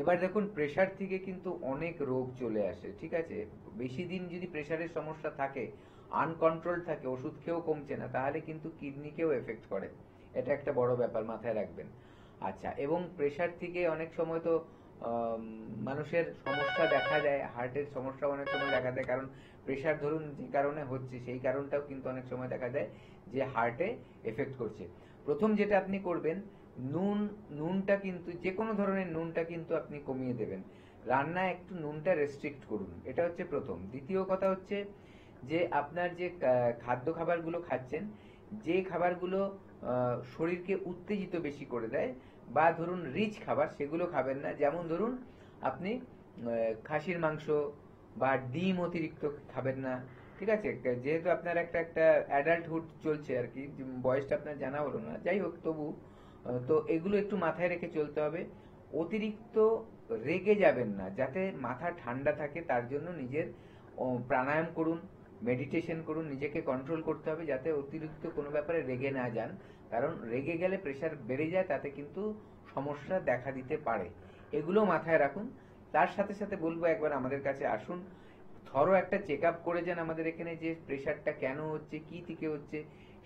এবার দেখুন, প্রেসার থেকে কিন্তু অনেক রোগ চলে আসে। ঠিক আছে, বেশি দিন যদি প্রেসারের সমস্যা থাকে, আনকন্ট্রোল থাকে, ওষুধ খেয়েও কমছে না, তাহলে কিন্তু কিডনিকেও এফেক্ট করে। এটা একটা বড় ব্যাপার, মাথায় রাখবেন। আচ্ছা, এবং প্রেসার থেকে অনেক সময় তো মানুষের সমস্যা দেখা দেয়, হার্টের সমস্যা অনেক সময় দেখা দেয়, কারণ প্রেসার ধরুন যে কারণে হচ্ছে সেই কারণটাও কিন্তু অনেক সময় দেখা যায় যে হার্টে এফেক্ট করছে। প্রথম যেটা আপনি করবেন, নুনটা কিন্তু, যে কোনো ধরনের নুনটা কিন্তু আপনি কমিয়ে দেবেন। রান্নায় একটু নুনটা রেস্ট্রিক্ট করুন, এটা হচ্ছে প্রথম। দ্বিতীয় কথা হচ্ছে যে আপনার যে খাবারগুলো খাচ্ছেন, যে খাবারগুলো শরীরকে উত্তেজিত বেশি করে দেয় বা ধরুন রিচ খাবার, সেগুলো খাবেন না। যেমন ধরুন আপনি খাসির মাংস বা ডিম অতিরিক্ত খাবেন না। ঠিক আছে, যেহেতু আপনার একটা অ্যাডাল্টহুড চলছে আর কি, বয়সটা আপনার জানা হলো না, যাই হোক, তবু তো এগুলো একটু মাথায় রেখে চলতে হবে। অতিরিক্ত রেগে যাবেন না, যাতে মাথা ঠান্ডা থাকে, তার জন্য নিজের প্রাণায়াম করুন, মেডিটেশন করুন, নিজেকে কন্ট্রোল করতে হবে যাতে অতিরিক্ত কোনো ব্যাপারে রেগে না যান, কারণ রেগে গেলে প্রেসার বেড়ে যায়, তাতে কিন্তু সমস্যা দেখা দিতে পারে। এগুলো মাথায় রাখুন। তার সাথে সাথে বলবো, একবার আমাদের কাছে আসুন, থরো একটা চেক আপ করে যান আমাদের এখানে, যে প্রেসারটা কেন হচ্ছে, কি থেকে হচ্ছে,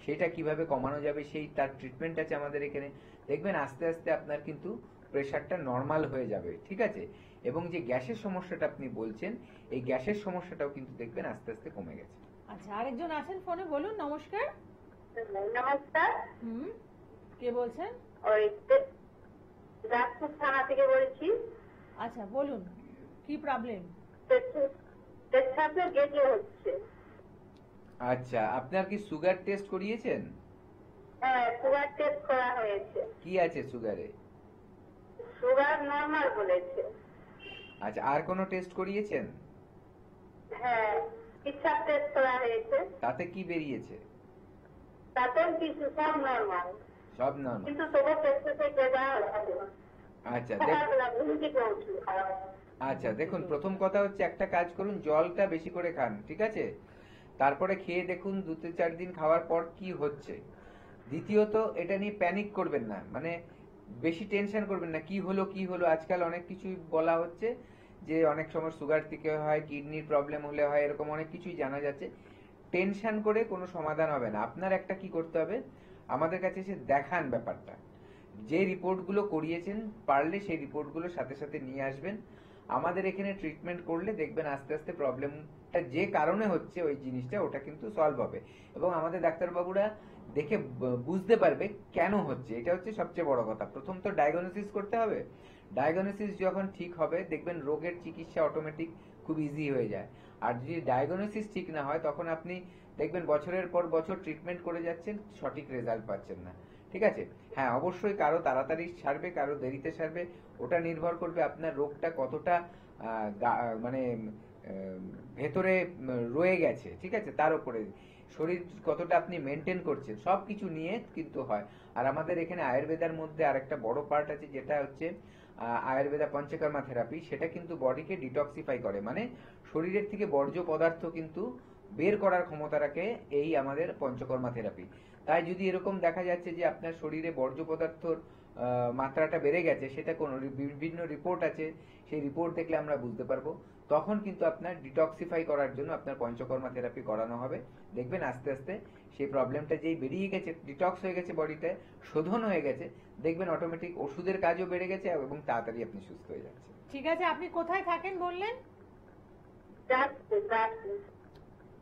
সেটা কিভাবে কমানো যাবে, সেই তার ট্রিটমেন্ট আছে আমাদের এখানে। দেখবেন আস্তে আস্তে আপনার কিন্তু প্রেসারটা নর্মাল হয়ে যাবে। ঠিক আছে, এবং যে গ্যাসের সমস্যাটা আপনি বলছেন, এই গ্যাসের সমস্যাটাও কিন্তু দেখবেন আস্তে আস্তে কমে গেছে। আচ্ছা, আরেকজন আছেন ফোনে, বলুন। নমস্কার। নমস্কার। কে বলছেন? ওই রাজপুর থানা থেকে বলছি। আচ্ছা, বলুন কি প্রবলেম? পেশাবের গেটে হচ্ছে। আচ্ছা, আপনার কি সুগার টেস্ট করিয়েছেন? হ্যাঁ, সুগার টেস্ট করা হয়েছে। কি আছে সুগারে? সুগার নরমাল বলেছে। আচ্ছা, আর কোনো টেস্ট করিয়েছেন? হ্যাঁ, পেশাব টেস্ট করা হয়েছে। তাতে কি বেরিয়েছে? তাতেও কিছু সব নরমাল। সব নরমাল, কিন্তু তবু পেশাবে যাওয়া হচ্ছে। আচ্ছা সকালবেলা ঘুম থেকে উঠি। আচ্ছা, দেখুন, প্রথম কথা হচ্ছে একটা কাজ করুন, জলটা বেশি করে খান, ঠিক আছে? তারপরে খেয়ে দেখুন 2-4 দিন খাওয়ার পর কি হচ্ছে। দ্বিতীয়ত, এটা নিয়ে প্যানিক করবেন না, মানে বেশি টেনশন করবেন না কি হলো কি হলো। আজকাল অনেক কিছুই বলা হচ্ছে যে অনেক সময় সুগার থেকে হয়, কিডনির প্রবলেম হলে হয়, এরকম অনেক কিছুই জানা যাচ্ছে। টেনশন করে কোনো সমাধান হবে না। আপনার একটা কি করতে হবে, আমাদের কাছে এসে দেখান ব্যাপারটা, যে রিপোর্টগুলো করিয়েছেন পারলে সেই রিপোর্টগুলো সাথে সাথে নিয়ে আসবেন। আমাদের এখানে ট্রিটমেন্ট করলে দেখবেন আস্তে আস্তে প্রবলেমটা যে কারণে হচ্ছে ওই জিনিসটা, ওটা কিন্তু সলভ হবে এবং আমাদের ডাক্তারবাবুরা দেখে বুঝতে পারবে কেন হচ্ছে। এটা হচ্ছে সবচেয়ে বড় কথা। প্রথম তো ডায়াগনোসিস করতে হবে। ডায়াগনোসিস যখন ঠিক হবে দেখবেন রোগের চিকিৎসা অটোমেটিক খুব ইজি হয়ে যায়। আর যদি ডায়াগনোসিস ঠিক না হয় তখন আপনি দেখবেন বছরের পর বছর ট্রিটমেন্ট করে যাচ্ছেন, সঠিক রেজাল্ট পাচ্ছেন না, ঠিক আছে? হ্যাঁ, অবশ্যই কারো তাড়াতাড়ি সারবে, কারো দেরিতে সারবে। ওটা নির্ভর করবে আপনার রোগটা কতটা মানে ভেতরে রয়ে গেছে, ঠিক আছে, তার উপরে। শরীর কতটা আপনি মেনটেন করছেন, সবকিছু নিয়ে কিন্তু হয়। আর আমাদের এখানে আয়ুর্বেদার মধ্যে আরেকটা বড় পার্ট আছে, যেটা হচ্ছে আয়ুর্বেদা পঞ্চকর্মা থেরাপি। সেটা কিন্তু বডিকে ডিটক্সিফাই করে, মানে শরীরের থেকে বর্জ্য পদার্থ কিন্তু বের করার ক্ষমতা রাখে এই আমাদের পঞ্চকর্মা থেরাপি। তাই যদি এরকম দেখা যাচ্ছে যে আপনার শরীরে বর্জ্য পদার্থর মাত্রাটা বেড়ে গেছে, সেটা কোনো বিভিন্ন রিপোর্ট আছে, সেই রিপোর্ট দেখলে আমরা বুঝতে পারবো। তখন কিন্তু আপনার ডিটক্সিফাই করার জন্য আপনার পঞ্চকর্মা থেরাপি করানো হবে। দেখবেন আস্তে আস্তে সেই প্রবলেমটা যেই বেরিয়ে গেছে, ডিটক্স হয়ে গেছে, বডিতে শোধন হয়ে গেছে, দেখবেন অটোমেটিক ওষুধের কাজও বেড়ে গেছে এবং তাড়াতাড়ি আপনি সুস্থ হয়ে যাচ্ছেন। ঠিক আছে, আপনি কোথায় থাকেন বললেন?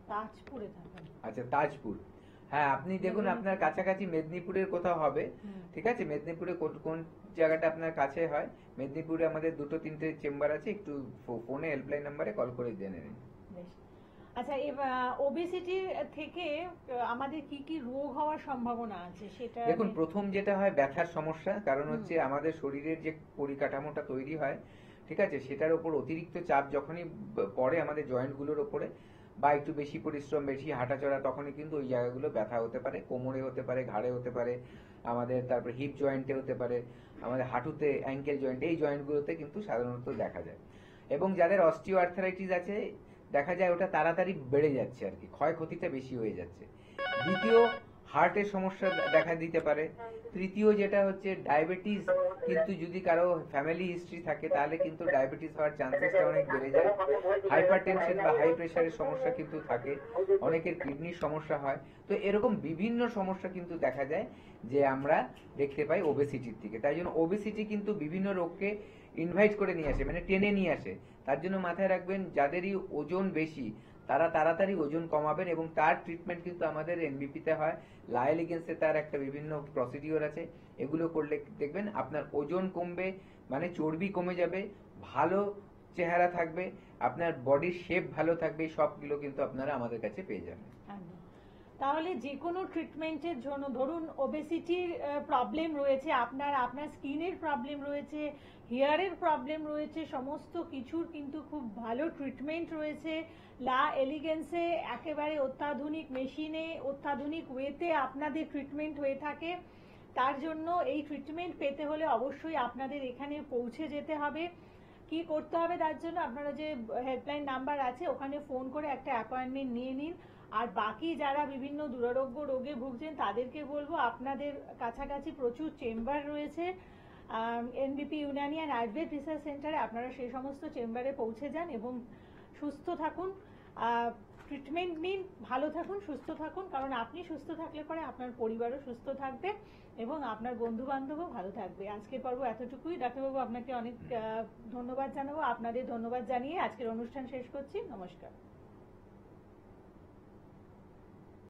তাজপুরে থাকেন। আচ্ছা, তাজপুর। হ্যাঁ, আপনি দেখুন আপনার কাছাকাছি মেদিনীপুরের কোথাও হবে, ঠিক আছে? মেদিনীপুরে কোন জায়গাটা আপনার কাছে হয়? মেদিনীপুরে আমাদের 2-3টে চেম্বার আছে, একটু ফোনে হেল্পলাইন নাম্বারে কল করে জেনে নিন। আচ্ছা, ওবেসিটি থেকে আমাদের কি কি রোগ হওয়ার সম্ভাবনা আছে সেটা দেখুন, প্রথম যেটা হয় ব্যথার সমস্যা। কারণ হচ্ছে আমাদের শরীরের যে পরিকাঠামোটা তৈরি হয়, ঠিক আছে, সেটার উপর অতিরিক্ত চাপ যখনই পড়ে আমাদের জয়েন্টগুলোর উপরে, বা একটু বেশি পরিশ্রম, বেশি হাঁটাচলা, তখনই কিন্তু ওই জায়গাগুলো ব্যথা হতে পারে। কোমরে হতে পারে, ঘাড়ে হতে পারে, আমাদের তারপরে হিপ জয়েন্টে হতে পারে, আমাদের হাঁটুতে, অ্যাঙ্কেল জয়েন্ট, এই জয়েন্টগুলোতে কিন্তু সাধারণত দেখা যায়। এবং যাদের অস্টিও আর্থারাইটিস আছে, দেখা যায় ওটা তাড়াতাড়ি বেড়ে যাচ্ছে, আর কি ক্ষয়ক্ষতিটা বেশি হয়ে যাচ্ছে। দ্বিতীয়, হার্টের সমস্যা দেখা দিতে পারে। তৃতীয় যেটা হচ্ছে ডায়াবেটিস, কিন্তু যদি কারো ফ্যামিলি হিস্ট্রি থাকে তাহলে কিন্তু ডায়াবেটিস হওয়ার চান্সেসটা অনেক বেড়ে যায়। হাইপারটেনশন বা হাই প্রেশারের সমস্যা কিন্তু থাকে, অনেকের কিডনির সমস্যা হয়। তো এরকম বিভিন্ন সমস্যা কিন্তু দেখা যায় যে আমরা দেখতে পাই ওবেসিটির থেকে। তাই জন্য ওবেসিটি কিন্তু বিভিন্ন রোগকে ইনভাইট করে নিয়ে আসে, মানে টেনে নিয়ে আসে। তার জন্য মাথায় রাখবেন, যাদেরই ওজন বেশি তারা তাড়াতাড়ি ওজন কমাবেন, এবং তার ট্রিটমেন্ট কিন্তু আমাদের এনবিপিতে হয়। লায়েল এগেন্সে তার একটা বিভিন্ন প্রসিডিওর আছে, এগুলো করলে দেখবেন আপনার ওজন কমবে, মানে চর্বি কমে যাবে, ভালো চেহারা থাকবে, আপনার বডির শেপ ভালো থাকবে। সবগুলো কিন্তু আপনারা আমাদের কাছে পেয়ে যাবেন। তাহলে যে কোনো ট্রিটমেন্টের জন্য, ধরুন ওবেসিটির প্রবলেম রয়েছে, আপনার স্কিনের প্রবলেম রয়েছে, হেয়ারের প্রবলেম রয়েছে, সমস্ত কিছুর কিন্তু খুব ভালো ট্রিটমেন্ট রয়েছে। লা এলিগেন্সে একেবারে অত্যাধুনিক মেশিনে, অত্যাধুনিক ওয়েতে আপনাদের ট্রিটমেন্ট হয়ে থাকে। তার জন্য এই ট্রিটমেন্ট পেতে হলে অবশ্যই আপনাদের এখানে পৌঁছে যেতে হবে। কি করতে হবে তার জন্য, আপনারা যে হেল্পলাইন নাম্বার আছে ওখানে ফোন করে একটা অ্যাপয়েন্টমেন্ট নিয়ে নিন। আর বাকি যারা বিভিন্ন দুরারোগ্য রোগে ভুগছেন তাদেরকে বলবো, আপনাদের কাছাকাছি প্রচুর চেম্বার রয়েছে এনবিপি ইউনানি অ্যান্ড আয়ুর্বেদ রিসার্চ সেন্টারে। আপনারা সেই সমস্ত চেম্বারে পৌঁছে যান এবং সুস্থ থাকুন। ট্রিটমেন্ট নিন, ভালো থাকুন, সুস্থ থাকুন, কারণ আপনি সুস্থ থাকলে পরে আপনার পরিবারও সুস্থ থাকবে এবং আপনার বন্ধু বান্ধবও ভালো থাকবে। আজকের পর্ব এতটুকুই। ডাক্তারবাবু আপনাকে অনেক ধন্যবাদ জানাবো। আপনাদের ধন্যবাদ জানিয়ে আজকের অনুষ্ঠান শেষ করছি। নমস্কার।